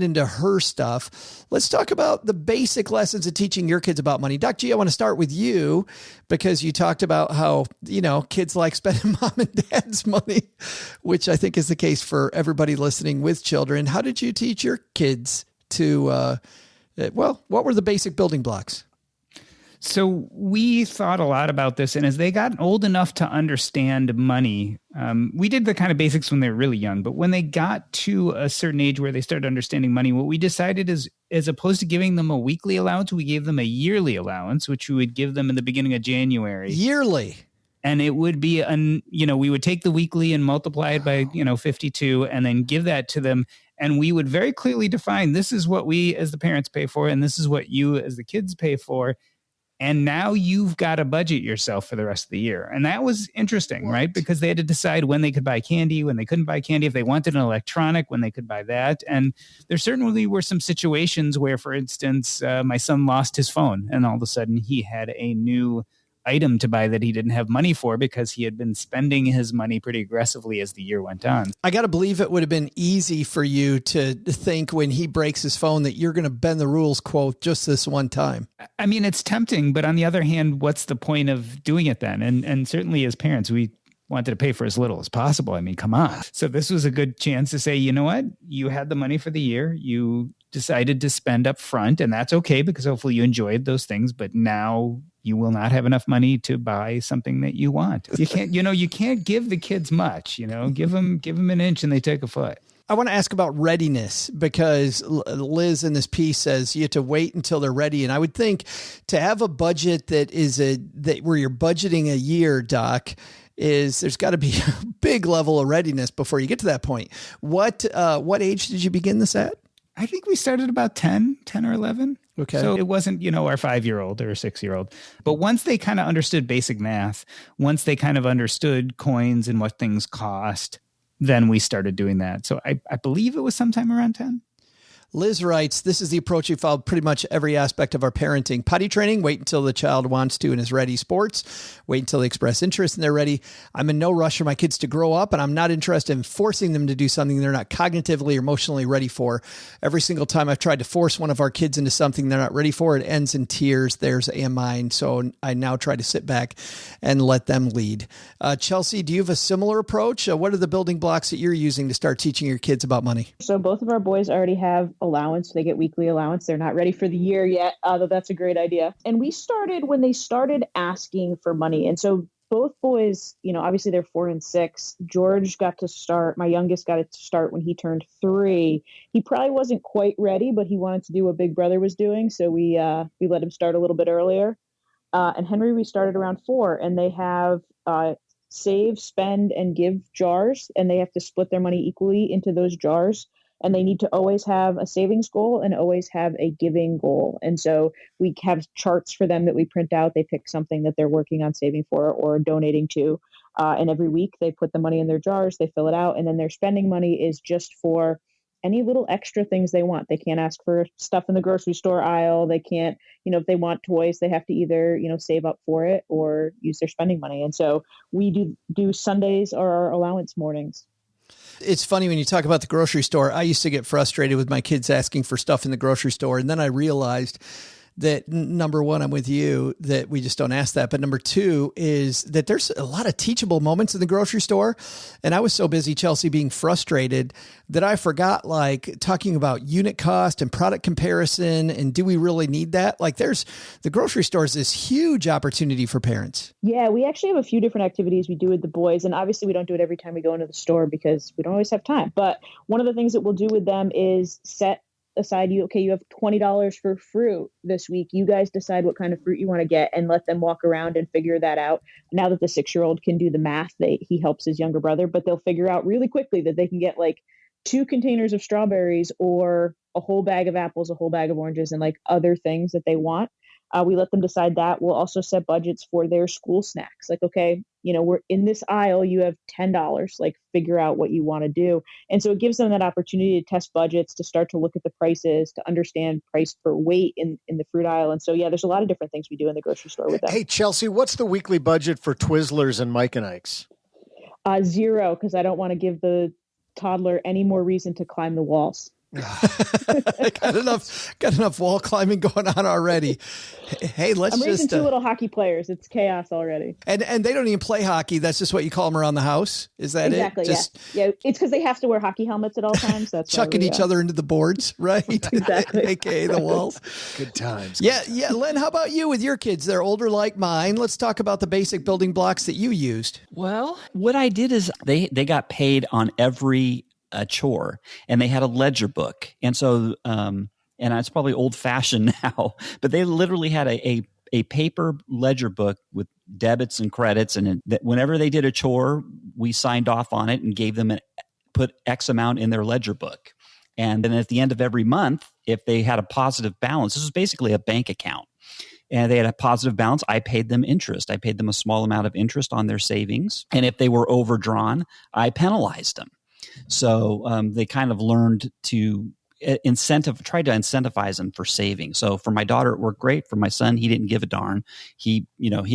into her stuff, let's talk about the basic lessons of teaching your kids about money. Doc G, I want to start with you because you talked about how, kids like spending mom and dad's money, which I think is the case for everybody listening with children. How did you teach your kids to, what were the basic building blocks? So we thought a lot about this, and as they got old enough to understand money, we did the kind of basics when they were really young, but when they got to a certain age where they started understanding money, what we decided is, as opposed to giving them a weekly allowance, we gave them a yearly allowance, which we would give them in the beginning of January. Yearly. And it would be, we would take the weekly and multiply it by, 52 and then give that to them. And we would very clearly define, this is what we as the parents pay for, and this is what you as the kids pay for. And now you've got to budget yourself for the rest of the year. And that was interesting, right? Because they had to decide when they could buy candy, when they couldn't buy candy, if they wanted an electronic, when they could buy that. And there certainly were some situations where, for instance, my son lost his phone and all of a sudden he had a new item to buy that he didn't have money for because he had been spending his money pretty aggressively as the year went on. I got to believe it would have been easy for you to think when he breaks his phone that you're going to bend the rules, quote, just this one time. I mean, it's tempting, but on the other hand, what's the point of doing it then? And certainly as parents, we wanted to pay for as little as possible. I mean, come on. So this was a good chance to say, you know what? You had the money for the year. You decided to spend up front, and that's okay because hopefully you enjoyed those things, but now you will not have enough money to buy something that you want. You can't give the kids much, give them an inch and they take a foot. I want to ask about readiness because Liz in this piece says you have to wait until they're ready. And I would think to have a budget that where you're budgeting a year, Doc, there's got to be a big level of readiness before you get to that point. What age did you begin this at? I think we started about 10 or 11. Okay. So it wasn't, our 5-year-old or 6-year-old. But once they kind of understood basic math, once they kind of understood coins and what things cost, then we started doing that. So I believe it was sometime around 10. Liz writes, this is the approach we followed pretty much every aspect of our parenting. Potty training, wait until the child wants to and is ready. Sports, wait until they express interest and they're ready. I'm in no rush for my kids to grow up, and I'm not interested in forcing them to do something they're not cognitively or emotionally ready for. Every single time I've tried to force one of our kids into something they're not ready for, it ends in tears, theirs and mine. So I now try to sit back and let them lead. Chelsea, do you have a similar approach? What are the building blocks that you're using to start teaching your kids about money? So both of our boys already have allowance. They get weekly allowance. They're not ready for the year yet, though that's a great idea. And we started when they started asking for money. And so both boys, obviously they're 4 and 6. George got to start. My youngest got to start when he turned 3. He probably wasn't quite ready, but he wanted to do what Big Brother was doing. So we let him start a little bit earlier. And Henry, we started around 4, and they have save, spend, and give jars, and they have to split their money equally into those jars. And they need to always have a savings goal and always have a giving goal. And so we have charts for them that we print out. They pick something that they're working on saving for or donating to. And every week they put the money in their jars, they fill it out. And then their spending money is just for any little extra things they want. They can't ask for stuff in the grocery store aisle. They can't, if they want toys, they have to either, save up for it or use their spending money. And so we do Sundays or our allowance mornings. It's funny when you talk about the grocery store. I used to get frustrated with my kids asking for stuff in the grocery store. And then I realized that number one, I'm with you that we just don't ask that. But number two is that there's a lot of teachable moments in the grocery store. And I was so busy, Chelsea, being frustrated that I forgot like talking about unit cost and product comparison. And do we really need that? Like the grocery store is this huge opportunity for parents. Yeah, we actually have a few different activities we do with the boys. And obviously we don't do it every time we go into the store because we don't always have time. But one of the things that we'll do with them is set aside, you have $20 for fruit this week. You guys decide what kind of fruit you want to get and let them walk around and figure that out. Now that the 6-year-old can do the math, he helps his younger brother, but they'll figure out really quickly that they can get like 2 containers of strawberries or a whole bag of apples, a whole bag of oranges, and like other things that they want. We let them decide that. We'll also set budgets for their school snacks. Like, okay, we're in this aisle, you have $10, like figure out what you want to do. And so it gives them that opportunity to test budgets, to start to look at the prices, to understand price per weight in the fruit aisle. And so, yeah, there's a lot of different things we do in the grocery store with them. Hey, Chelsea, what's the weekly budget for Twizzlers and Mike and Ike's? 0, because I don't want to give the toddler any more reason to climb the walls. got enough wall climbing going on already. Hey, I'm raising 2 little hockey players. It's chaos already. And they don't even play hockey. That's just what you call them around the house. Is that exactly, it? Exactly. Yeah. It's because they have to wear hockey helmets at all times. That's chucking each other into the boards, right? Exactly. AKA the walls. Good times. Yeah. Len, how about you with your kids? They're older like mine. Let's talk about the basic building blocks that you used. Well, what I did is they got paid on every chore, and they had a ledger book. And so, and it's probably old fashioned now, but they literally had a paper ledger book with debits and credits. And whenever they did a chore, we signed off on it and gave them put X amount in their ledger book. And then at the end of every month, if they had a positive balance, this was basically a bank account, and they had a positive balance, I paid them interest. I paid them a small amount of interest on their savings. And if they were overdrawn, I penalized them. So they kind of learned to try to incentivize them for saving. So for my daughter, it worked great. For my son, he didn't give a darn. He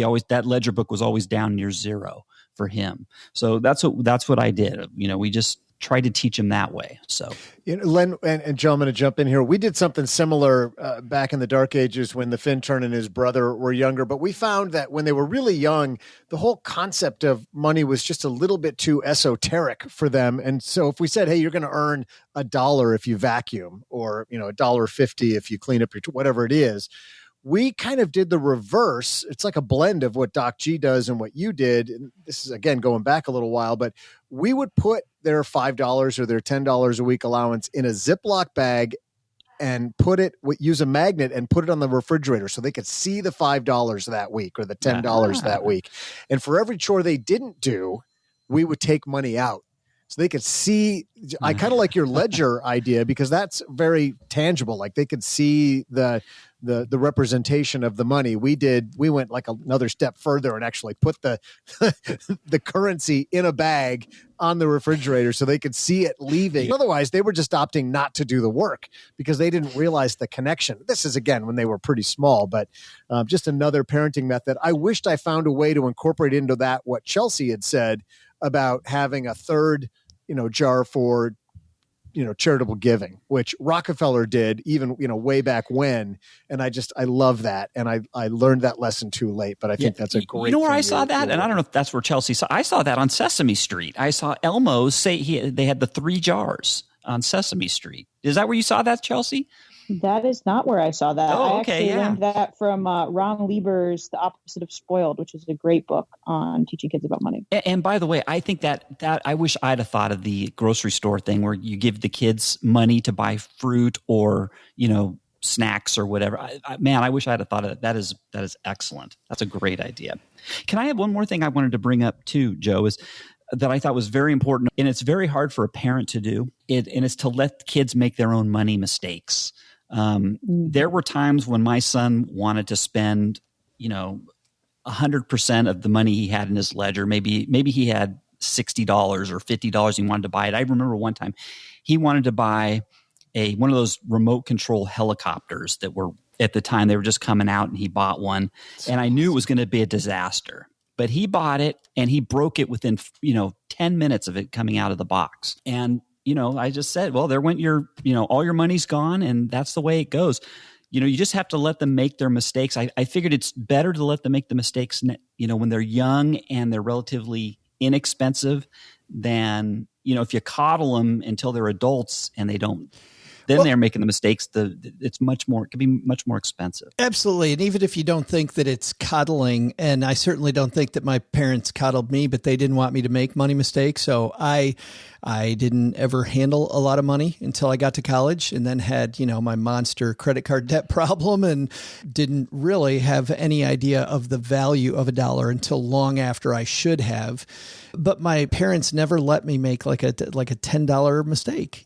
always, that ledger book was always down near 0 for him. So that's what I did. We just tried to teach him that way. So, Len and Joe, I'm going to jump in here. We did something similar back in the dark ages when the Finturn and his brother were younger, but we found that when they were really young, the whole concept of money was just a little bit too esoteric for them. And so if we said, hey, you're going to earn $1 if you vacuum, or, $1.50 if you clean up your, whatever it is, we kind of did the reverse. It's like a blend of what Doc G does and what you did. And this is, again, going back a little while, but we would put their $5 or their $10 a week allowance in a Ziploc bag and use a magnet and put it on the refrigerator so they could see the $5 that week or the $10 that week. And for every chore they didn't do, we would take money out. So they could see, I kind of like your ledger idea, because that's very tangible. Like they could see the representation of the money. We went like another step further and actually put the the currency in a bag on the refrigerator so they could see it leaving. Otherwise, they were just opting not to do the work because they didn't realize the connection. This is, again, when they were pretty small, but just another parenting method. I wished I found a way to incorporate into that what Chelsea had said about having a third, jar for, charitable giving, which Rockefeller did even, way back when. And I love that. And I learned that lesson too late, but I think that's a great where I saw that? And I don't know if that's where Chelsea saw. I saw that on Sesame Street. I saw Elmo's say they had the 3 jars on Sesame Street. Is that where you saw that, Chelsea? That is not where I saw that. Oh, I okay, actually learned that from Ron Lieber's The Opposite of Spoiled, which is a great book on teaching kids about money. And by the way, I think that I wish I'd have thought of the grocery store thing where you give the kids money to buy fruit or, snacks or whatever. I wish I'd have thought of that. That is excellent. That's a great idea. Can I have one more thing I wanted to bring up too, Joe, is that I thought was very important, and it's very hard for a parent to do it, and it's to let kids make their own money mistakes. There were times when my son wanted to spend, 100% of the money he had in his ledger. Maybe he had $60 or $50 he wanted to buy it. I remember one time he wanted to buy one of those remote control helicopters that were, at the time, they were just coming out, and he bought one. And I knew it was going to be a disaster. But he bought it, and he broke it within, 10 minutes of it coming out of the box. And I just said, well, there went your, all your money's gone, and that's the way it goes. you just have to let them make their mistakes. I figured it's better to let them make the mistakes, when they're young and they're relatively inexpensive than, if you coddle them until they're adults and they don't, then they're making the mistakes. It can be much more expensive. Absolutely. And even if you don't think that it's coddling, and I certainly don't think that my parents coddled me, but they didn't want me to make money mistakes. So I didn't ever handle a lot of money until I got to college, and then had, my monster credit card debt problem, and didn't really have any idea of the value of a dollar until long after I should have. But my parents never let me make like a $10 mistake.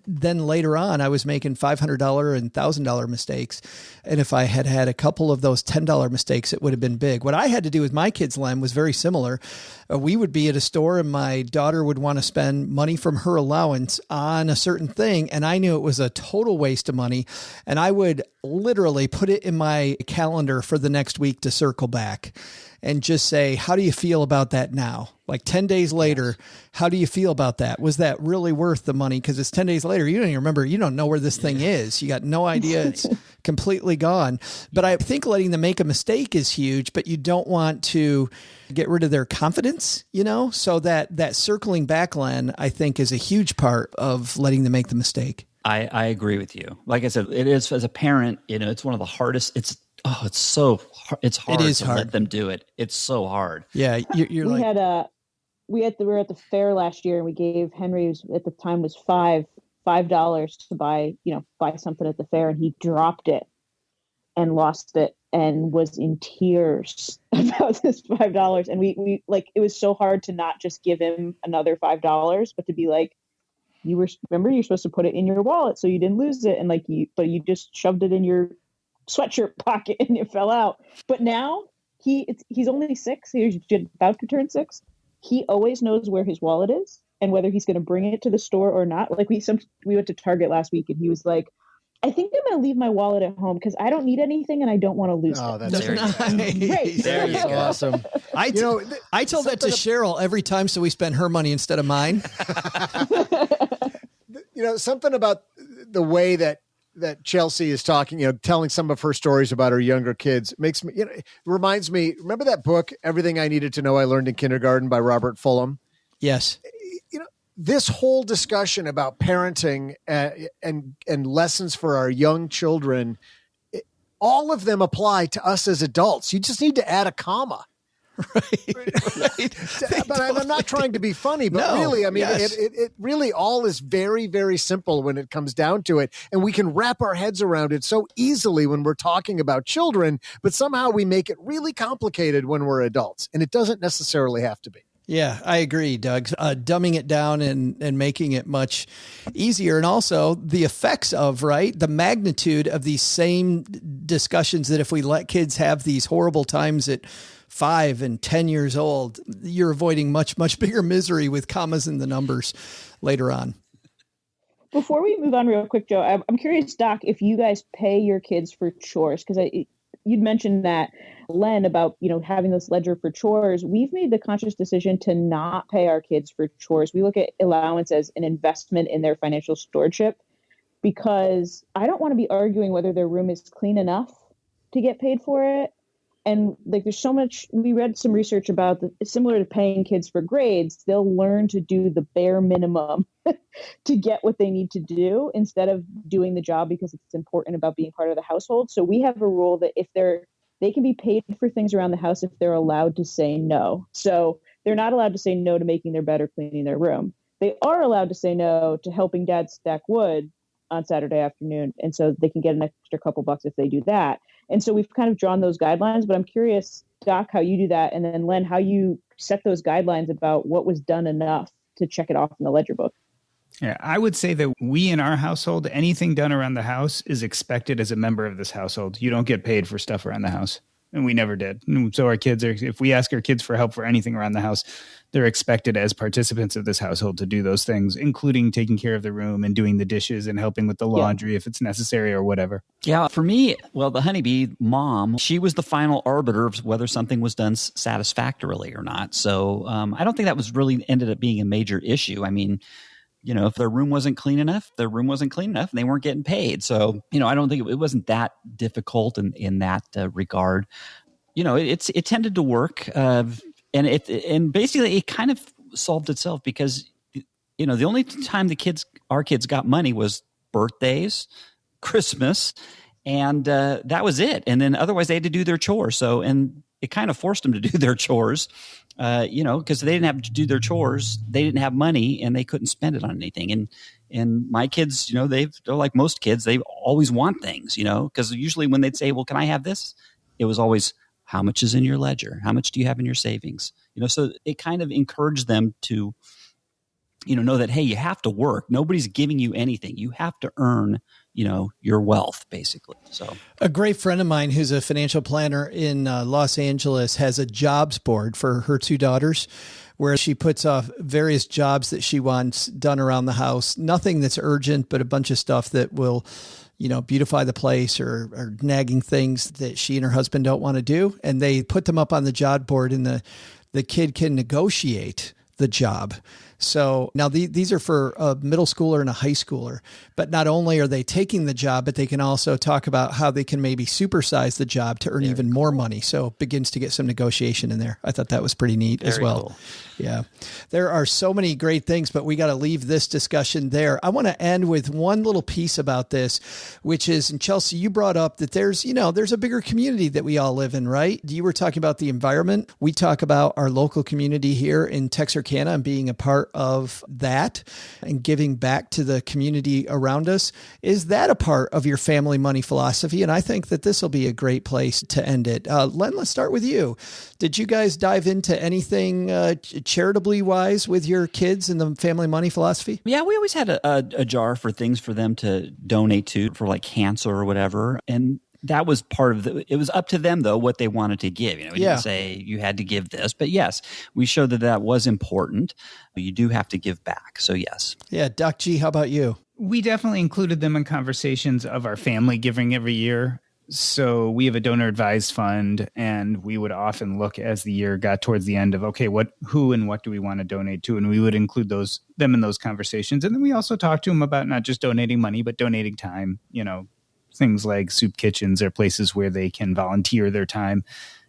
Then later on, I was making $500 and $1,000 mistakes. And if I had had a couple of those $10 mistakes, it would have been big. What I had to do with my kids, Len, was very similar. We would be at a store and my daughter would want to spend money from her allowance on a certain thing. And I knew it was a total waste of money. And I would literally put it in my calendar for the next week to circle back and just say, how do you feel about that now? Like 10 days later, how do you feel about that? Was that really worth the money? Because it's 10 days later, you don't even remember, you don't know where this thing is. You got no idea. It's completely gone. But I think letting them make a mistake is huge, but you don't want to get rid of their confidence, so that circling back, Len, I think is a huge part of letting them make the mistake. I agree with you. Like I said, it is, as a parent, it's one of the hardest. It's hard to let them do it. It's so hard. Yeah. You're we like, we were at the fair last year, and we gave Henry, who at the time was $5 to buy something at the fair, and he dropped it and lost it and was in tears about this $5. And we like, it was so hard to not just give him another $5, but to be like, you're supposed to put it in your wallet so you didn't lose it. And but you just shoved it in your sweatshirt pocket and it fell out. But now he's only 6. He's about to turn 6. He always knows where his wallet is and whether he's going to bring it to the store or not. Like we went to Target last week, and he was like, I think I'm going to leave my wallet at home because I don't need anything and I don't want to lose it. Oh, that's nice. Great. There you go. Awesome. I tell that to Cheryl every time, so we spend her money instead of mine. Something about the way that Chelsea is talking, telling some of her stories about her younger kids makes me, it reminds me, remember that book, Everything I Needed to Know I Learned in Kindergarten by Robert Fulghum? Yes. This whole discussion about parenting and lessons for our young children, all of them apply to us as adults. You just need to add a comma. Right. But I'm not trying to be funny, but really, I mean, yes. It really all is very, very simple when it comes down to it. And we can wrap our heads around it so easily when we're talking about children, but somehow we make it really complicated when we're adults. And it doesn't necessarily have to be. Yeah, I agree, Doug. Dumbing it down and making it much easier. And also the effects of, the magnitude of these same discussions that if we let kids have these horrible times at 5 and 10 years old, you're avoiding much, much bigger misery with commas in the numbers later on. Before we move on real quick, Joe, I'm curious, Doc, if you guys pay your kids for chores, because you'd mentioned that, Len, about, having this ledger for chores. We've made the conscious decision to not pay our kids for chores. We look at allowance as an investment in their financial stewardship, because I don't want to be arguing whether their room is clean enough to get paid for it. And there's so much, we read some research about similar to paying kids for grades, they'll learn to do the bare minimum to get what they need to do instead of doing the job because it's important about being part of the household. So we have a rule that if they can be paid for things around the house if they're allowed to say no. So they're not allowed to say no to making their bed or cleaning their room. They are allowed to say no to helping dad stack wood on Saturday afternoon. And so they can get an extra couple bucks if they do that. And so we've kind of drawn those guidelines, but I'm curious, Doc, how you do that. And then Len, how you set those guidelines about what was done enough to check it off in the ledger book. Yeah, I would say that we in our household, anything done around the house is expected as a member of this household. You don't get paid for stuff around the house. And we never did. And so our kids if we ask our kids for help for anything around the house, they're expected as participants of this household to do those things, including taking care of the room and doing the dishes and helping with the laundry if it's necessary or whatever. Yeah, for me, the honeybee mom, she was the final arbiter of whether something was done satisfactorily or not. So I don't think that was really ended up being a major issue. I mean, if their room wasn't clean enough, and they weren't getting paid. So, I don't think it wasn't that difficult in that regard. It tended to work. And basically it kind of solved itself because, the only time our kids got money was birthdays, Christmas, and that was it. And then otherwise they had to do their chores. So, and it kind of forced them to do their chores, because they didn't have to do their chores. They didn't have money and they couldn't spend it on anything. And my kids, they're like most kids, they always want things, because usually when they'd say, well, can I have this? It was always, how much is in your ledger? How much do you have in your savings? So it kind of encouraged them to, know that, hey, you have to work. Nobody's giving you anything. You have to earn, your wealth, basically. So a great friend of mine who's a financial planner in Los Angeles has a jobs board for her two daughters where she puts off various jobs that she wants done around the house. Nothing that's urgent, but a bunch of stuff that will, beautify the place or nagging things that she and her husband don't want to do. And they put them up on the job board and the kid can negotiate the job. So now these are for a middle schooler and a high schooler, but not only are they taking the job, but they can also talk about how they can maybe supersize the job to earn even more money. So it begins to get some negotiation in there. I thought that was pretty neat as well. Cool. Yeah. There are so many great things, but we got to leave this discussion there. I want to end with one little piece about this, which is, and Chelsea, you brought up that there's a bigger community that we all live in, right? You were talking about the environment. We talk about our local community here in Texarkana and being a part of that and giving back to the community around us. Is that a part of your family money philosophy? And I think that this will be a great place to end it. Len, let's start with you. Did you guys dive into anything charitably wise with your kids and the family money philosophy? Yeah, we always had a jar for things for them to donate to for like cancer or whatever. And that was part of it was up to them though, what they wanted to give. We didn't say you had to give this, but yes, we showed that was important. You do have to give back. So yes. Yeah. Doc G, how about you? We definitely included them in conversations of our family giving every year. So we have a donor advised fund, and we would often look as the year got towards the end of, okay, who and what do we want to donate to? And we would include them in those conversations. And then we also talk to them about not just donating money, but donating time, things like soup kitchens or places where they can volunteer their time,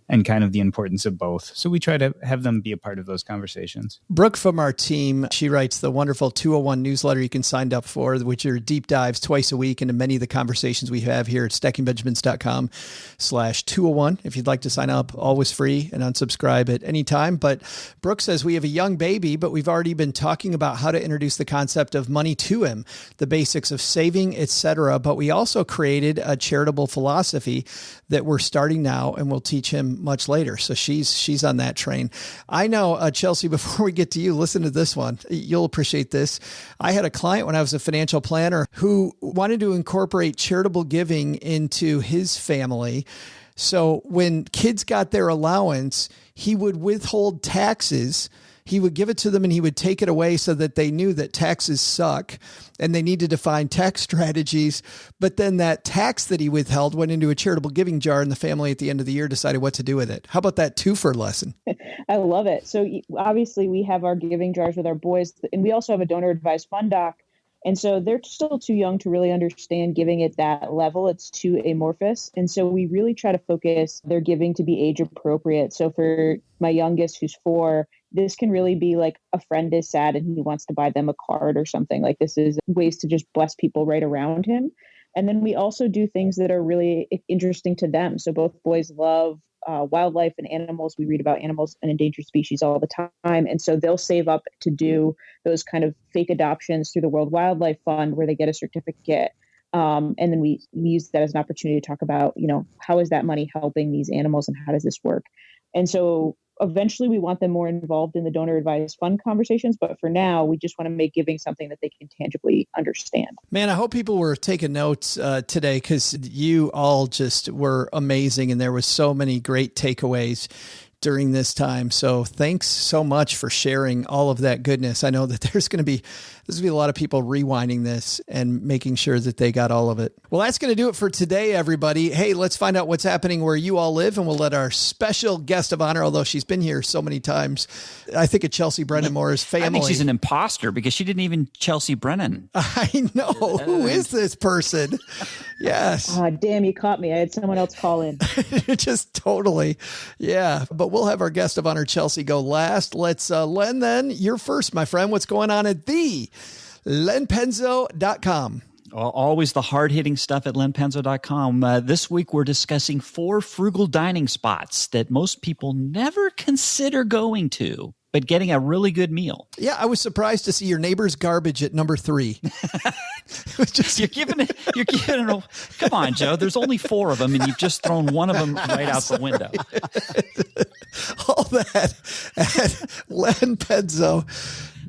and kind of the importance of both. So we try to have them be a part of those conversations. Brooke from our team, she writes the wonderful 201 newsletter you can sign up for, which are deep dives twice a week into many of the conversations we have here at stackingbenjamins.com/201. If you'd like to sign up, always free and unsubscribe at any time. But Brooke says we have a young baby, but we've already been talking about how to introduce the concept of money to him, the basics of saving, etc. But we also created a charitable philosophy that we're starting now and we'll teach him much later. So she's on that train. I know, Chelsea, before we get to you, listen to this one. You'll appreciate this. I had a client when I was a financial planner who wanted to incorporate charitable giving into his family. So when kids got their allowance, he would withhold taxes. He would give it to them and he would take it away so that they knew that taxes suck and they needed to find tax strategies. But then that tax that he withheld went into a charitable giving jar and the family at the end of the year decided what to do with it. How about that twofer lesson? I love it. So obviously we have our giving jars with our boys, and we also have a donor advised fund doc. And so they're still too young to really understand giving at that level. It's too amorphous. And so we really try to focus their giving to be age appropriate. So for my youngest, who's 4, this can really be like a friend is sad and he wants to buy them a card or something. Like this is ways to just bless people right around him. And then we also do things that are really interesting to them. So both boys love wildlife and animals. We read about animals and endangered species all the time. And so they'll save up to do those kind of fake adoptions through the World Wildlife Fund where they get a certificate. And then we use that as an opportunity to talk about, how is that money helping these animals and how does this work? And so eventually we want them more involved in the donor advised fund conversations. But for now, we just want to make giving something that they can tangibly understand. Man, I hope people were taking notes today because you all just were amazing. And there was so many great takeaways during this time. So thanks so much for sharing all of that goodness. I know that there's going to be There's going to be a lot of people rewinding this and making sure that they got all of it. Well, that's going to do it for today, everybody. Hey, let's find out what's happening where you all live, and we'll let our special guest of honor, although she's been here so many times, I think of Chelsea Brennan more as family. I think she's an imposter because she didn't even Chelsea Brennan. I know. Who is this person? Yes. Damn, you caught me. I had someone else call in. Just totally. Yeah. But we'll have our guest of honor, Chelsea, go last. Let's, Len, then you're first, my friend. What's going on at the lenpenzo.com? Always the hard-hitting stuff at lenpenzo.com. This week, we're discussing 4 frugal dining spots that most people never consider going to, but getting a really good meal. Yeah, I was surprised to see your neighbor's garbage at number 3. You're giving it. Come on, Joe. There's only 4 of them, and you've just thrown one of them right out the window. All that at lenpenzo.com.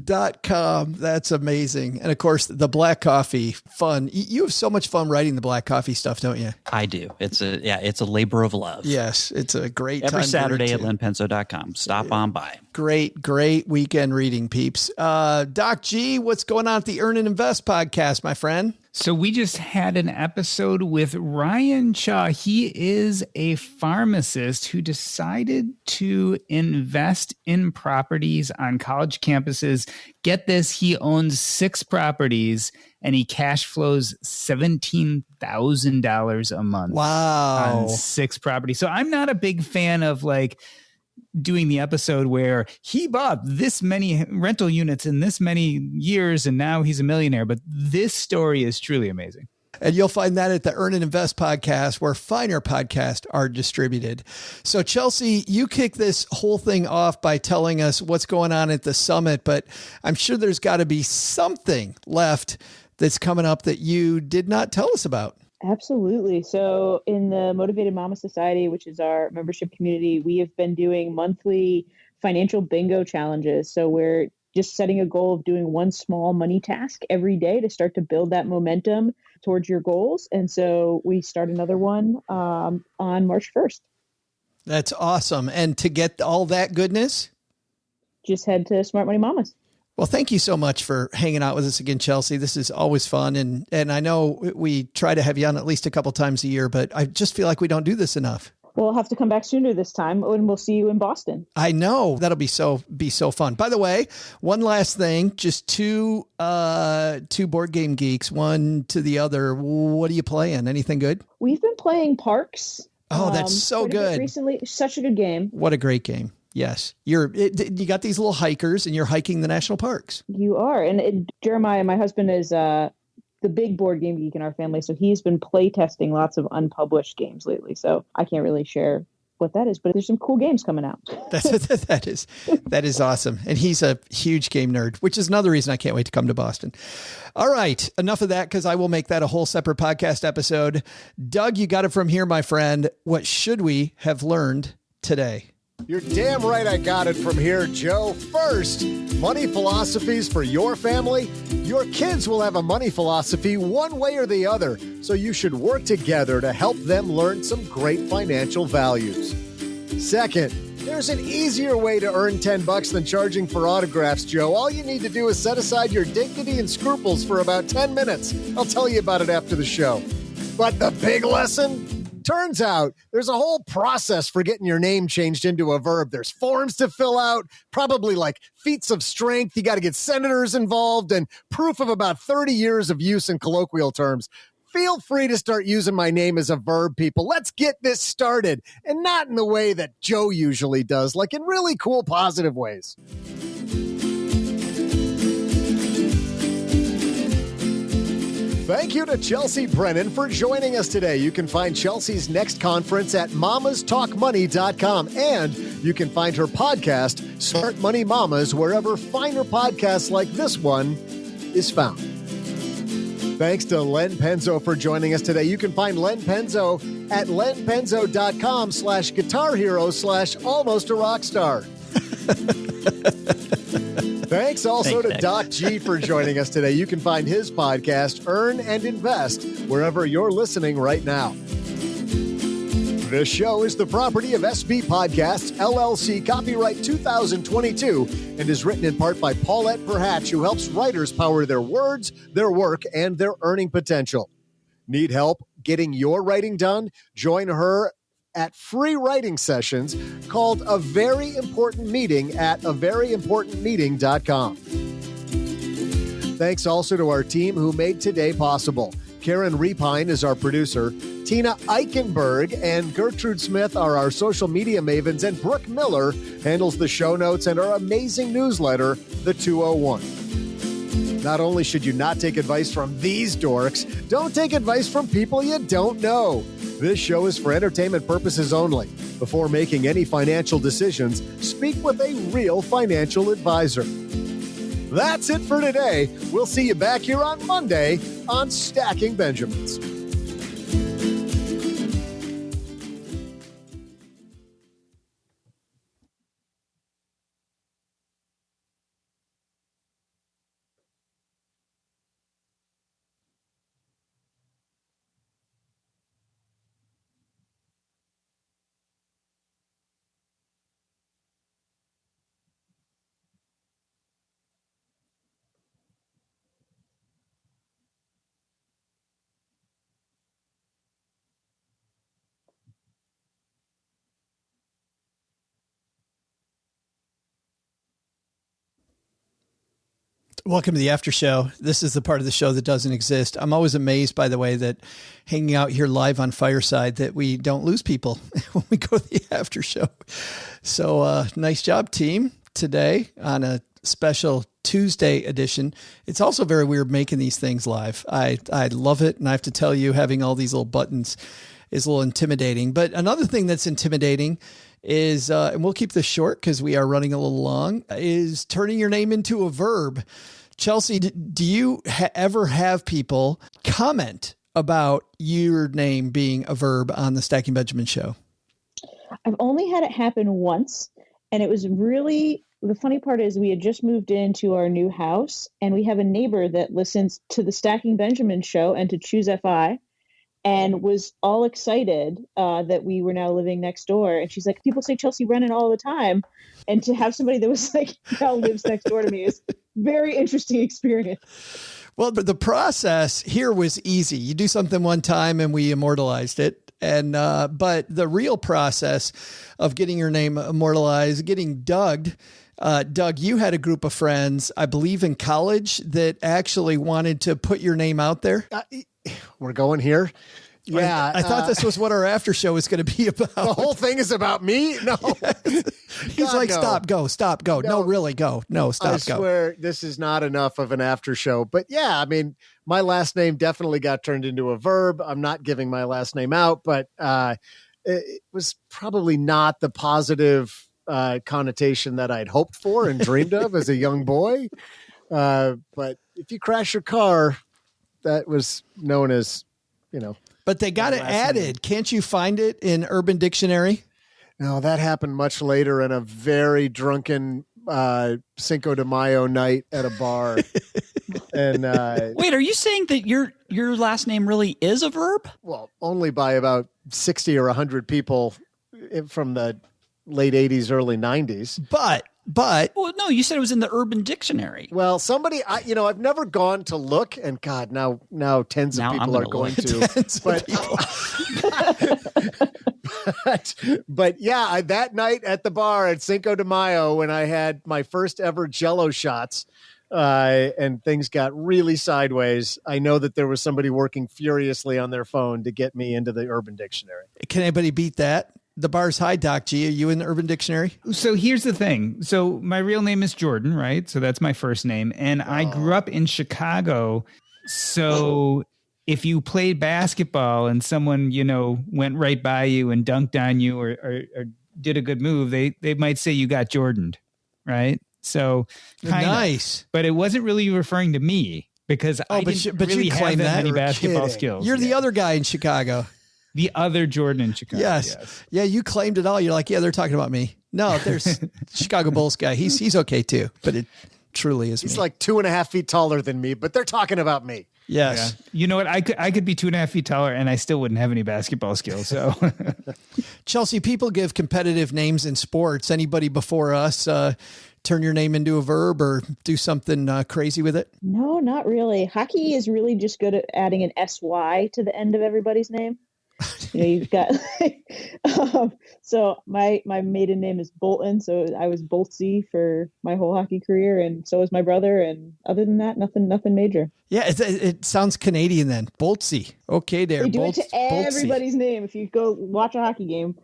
That's amazing. And of course, the black coffee, fun. You have so much fun writing the black coffee stuff, don't you? I do. It's a labor of love. Yes, it's a great time. Every Saturday at lenpenzo.com. Stop on by. Great weekend reading, peeps. Doc G, what's going on at the Earn and Invest podcast, my friend? So we just had an episode with Ryan Chaw. He is a pharmacist who decided to invest in properties on college campuses. Get this, he owns 6 properties and he cash flows $17,000 a month. Wow. On 6 properties. So I'm not a big fan of doing the episode where he bought this many rental units in this many years and now he's a millionaire. But this story is truly amazing. And you'll find that at the Earn and Invest podcast, where finer podcasts are distributed. So Chelsea, you kick this whole thing off by telling us what's going on at the summit, but I'm sure there's got to be something left that's coming up that you did not tell us about. Absolutely. So in the Motivated Mama Society, which is our membership community, we have been doing monthly financial bingo challenges. So we're just setting a goal of doing one small money task every day to start to build that momentum towards your goals. And so we start another one on March 1st. That's awesome. And to get all that goodness, just head to Smart Money Mamas. Well, thank you so much for hanging out with us again, Chelsea. This is always fun. And I know we try to have you on at least a couple times a year, but I just feel like we don't do this enough. We'll have to come back sooner this time, and we'll see you in Boston. I know. That'll be so fun. By the way, one last thing, just two board game geeks, one to the other. What are you playing? Anything good? We've been playing Parks. Oh, that's so good. Recently, such a good game. What a great game. Yes. You got these little hikers and you're hiking the national parks. You are. And Jeremiah, my husband, is the big board game geek in our family. So he's been play testing lots of unpublished games lately. So I can't really share what that is, but there's some cool games coming out. That is awesome. And he's a huge game nerd, which is another reason I can't wait to come to Boston. All right. Enough of that, because I will make that a whole separate podcast episode. Doug, you got it from here, my friend. What should we have learned today? You're damn right I got it from here, Joe. First, money philosophies for your family. Your kids will have a money philosophy one way or the other, so you should work together to help them learn some great financial values. Second, there's an easier way to earn $10 than charging for autographs, Joe. All you need to do is set aside your dignity and scruples for about 10 minutes. I'll tell you about it after the show. But the big lesson? Turns out there's a whole process for getting your name changed into a verb. There's forms to fill out, probably like feats of strength. You got to get senators involved and proof of about 30 years of use in colloquial terms. Feel free to start using my name as a verb, people. Let's get this started, and not in the way that Joe usually does, like in really cool, positive ways. Thank you to Chelsea Brennan for joining us today. You can find Chelsea's next conference at mamastalkmoney.com, and you can find her podcast, Smart Money Mamas, wherever finer podcasts like this one is found. Thanks to Len Penzo for joining us today. You can find Len Penzo at lenpenzo.com/guitar-hero/almost a rock star. Thanks also to Doc G for joining us today. You can find his podcast, Earn and Invest, wherever you're listening right now. This show is the property of SB Podcasts, LLC, copyright 2022, and is written in part by Paulette Perhatch, who helps writers power their words, their work, and their earning potential. Need help getting your writing done? Join her at free writing sessions called A Very Important Meeting at averyimportantmeeting.com. Thanks also to our team who made today possible. Karen Repine is our producer. Tina Eichenberg and Gertrude Smith are our social media mavens, and Brooke Miller handles the show notes and our amazing newsletter, The 201. Not only should you not take advice from these dorks, don't take advice from people you don't know. This show is for entertainment purposes only. Before making any financial decisions, speak with a real financial advisor. That's it for today. We'll see you back here on Monday on Stacking Benjamins. Welcome to the after show. This is the part of the show that doesn't exist. I'm always amazed, by the way, that hanging out here live on Fireside, that we don't lose people when we go to the after show. So nice job, team, today on a special Tuesday edition. It's also very weird making these things live. I love it. And I have to tell you, having all these little buttons is a little intimidating. But another thing that's intimidating is, and we'll keep this short because we are running a little long, is turning your name into a verb. Chelsea, do you ever have people comment about your name being a verb on the Stacking Benjamin show? I've only had it happen once, and it was really, the funny part is we had just moved into our new house, and we have a neighbor that listens to the Stacking Benjamin show and to Choose FI, and was all excited that we were now living next door. And she's like, people say Chelsea Brennan all the time. And to have somebody that was like, now lives next door to me is very interesting experience. Well, but the process here was easy. You do something one time and we immortalized it. And, but the real process of getting your name immortalized, getting Doug, you had a group of friends, I believe in college, that actually wanted to put your name out there. We're going here. Yeah. I thought this was what our after show was going to be about. The whole thing is about me? No. He's like, no. Stop, go. No, really, go. No, stop, go. I swear this is not enough of an after show. But yeah, I mean, my last name definitely got turned into a verb. I'm not giving my last name out, but it was probably not the positive connotation that I'd hoped for and dreamed of as a young boy. But if you crash your car, that was known as, But they got it added. Can't you find it in Urban Dictionary? No, that happened much later in a very drunken Cinco de Mayo night at a bar. And wait, are you saying that your last name really is a verb? Well, only by about 60 or 100 people from the late 80s, early 90s. But well, no, you said it was in the Urban Dictionary. Well, somebody, I've never gone to look, and God, now tens of people are going to. But yeah, that night at the bar at Cinco de Mayo, when I had my first ever Jell-O shots, and things got really sideways, I know that there was somebody working furiously on their phone to get me into the Urban Dictionary. Can anybody beat that? The bar's high, Doc G. Are you in the Urban Dictionary? So here's the thing. So my real name is Jordan, right? So that's my first name. And I grew up in Chicago. So if you played basketball and someone, went right by you and dunked on you or did a good move, they might say you got Jordaned, right? So nice. But it wasn't really referring to me because I didn't really have that many basketball skills. You're the other guy in Chicago. The other Jordan in Chicago. Yes. Yeah, you claimed it all. You're like, yeah, they're talking about me. No, there's Chicago Bulls guy. He's okay too. But truly is He's me. like 2.5 feet taller than me, but they're talking about me. Yes. Yeah. You know what? I could be 2.5 feet taller and I still wouldn't have any basketball skills. So Chelsea, people give competitive names in sports. Anybody before us turn your name into a verb or do something crazy with it? No, not really. Hockey is really just good at adding an SY to the end of everybody's name. You've got so my maiden name is Bolton, so I was Boltsy for my whole hockey career, and so is my brother. And other than that, nothing major. Yeah, it sounds Canadian then. Boltsy. Okay, there. They do it to everybody's name. If you go watch a hockey game,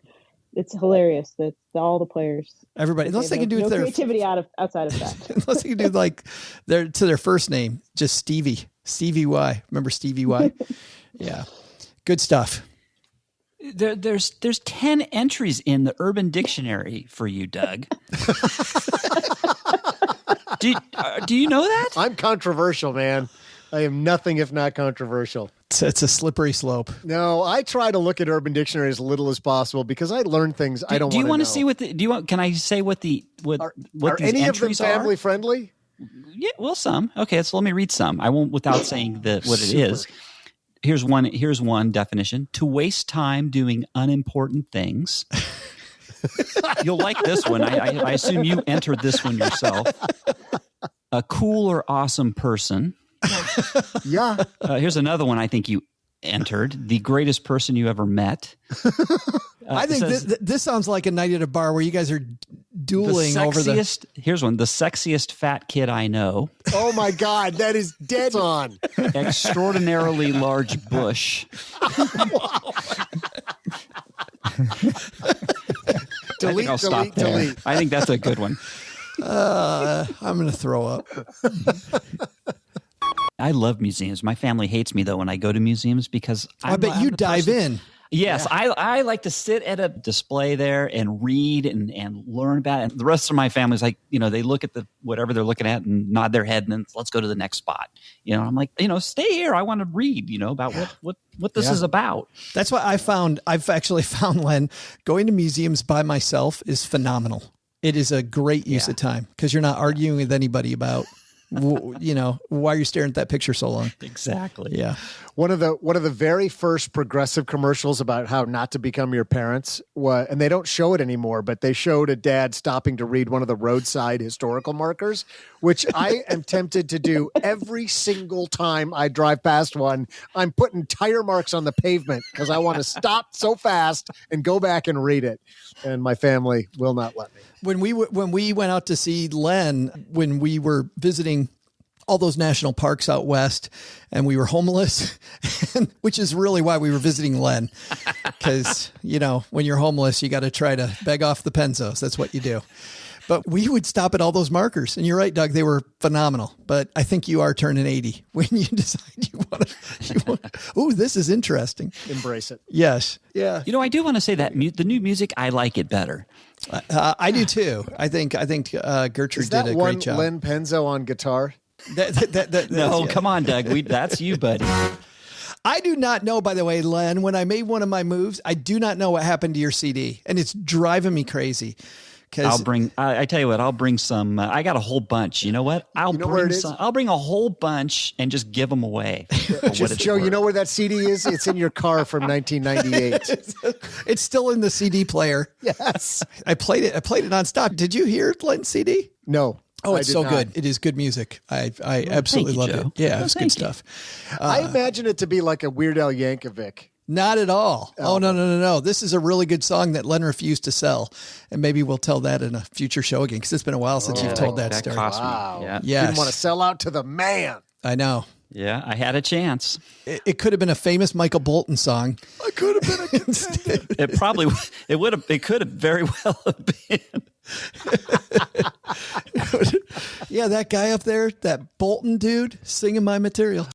it's hilarious. That's all the players. Everybody, unless they can do their creativity outside of that. Unless they can do like their first name, just Stevie Y. Remember Stevie Y? Yeah, good stuff. There's 10 entries in the Urban Dictionary for you, Doug. Do you know that? I'm controversial, man. I am nothing if not controversial. It's a slippery slope. No, I try to look at Urban Dictionary as little as possible because I learn things I don't want to know. Do you want to see what the? Do you want? Can I say what these any of them entries family friendly? Yeah, well, some. Okay, so let me read some. I won't without saying what it is. Here's one definition: to waste time doing unimportant things. You'll like this one. I assume you entered this one yourself. A cool or awesome person. Yeah. Here's another one I think you entered. The greatest person you ever met. I think this sounds like a night at a bar where you guys are dueling over the... Here's one. The sexiest fat kid I know. Oh, my God. That is dead on. Extraordinarily large bush. Delete. I think that's a good one. I'm going to throw up. I love museums. My family hates me, though, when I go to museums because I bet you dive in. Yes, yeah. I like to sit at a display there and read and learn about it. And the rest of my family's like, they look at whatever they're looking at and nod their head and then let's go to the next spot. I'm like, stay here. I want to read, about what this is about. That's what I've actually found, Len, going to museums by myself is phenomenal. It is a great use of time because you're not arguing with anybody about why are you staring at that picture so long? Exactly. Yeah. One of the very first progressive commercials about how not to become your parents and they don't show it anymore, but they showed a dad stopping to read one of the roadside historical markers, which I am tempted to do every single time I drive past one. I'm putting tire marks on the pavement because I want to stop so fast and go back and read it. And my family will not let me. When we went out to see Len, when we were visiting all those national parks out west and we were homeless, which is really why we were visiting Len. Because, when you're homeless, you got to try to beg off the Penzos. That's what you do. But we would stop at all those markers. And you're right, Doug, they were phenomenal. But I think you are turning 80 when you decide you want to, ooh, this is interesting. Embrace it. Yes. Yeah. I do want to say that the new music, I like it better. I do too. I think Gertrude did a great job. Len Penzo on guitar? No, come on, Doug. That's you, buddy. I do not know, by the way, Len, when I made one of my moves, I do not know what happened to your CD, and it's driving me crazy. I tell you what, I'll bring some. I got a whole bunch. You know what? I'll bring a whole bunch and just give them away. Joe, you know where that CD is? It's in your car from 1998. It's still in the CD player. Yes, I played it nonstop. Did you hear Len's CD? No. Oh, it's so good. It is good music. I absolutely love it. Yeah, it's good stuff. I imagine it to be like a Weird Al Yankovic. Not at all. Oh, no. This is a really good song that Len refused to sell. And maybe we'll tell that in a future show again because it's been a while since you've told that story. Wow. Yeah. Yes. Didn't want to sell out to the man. I know. Yeah, I had a chance. It could have been a famous Michael Bolton song. I could have been a contender. It could have very well have been. Yeah, that guy up there, that Bolton dude, singing my material.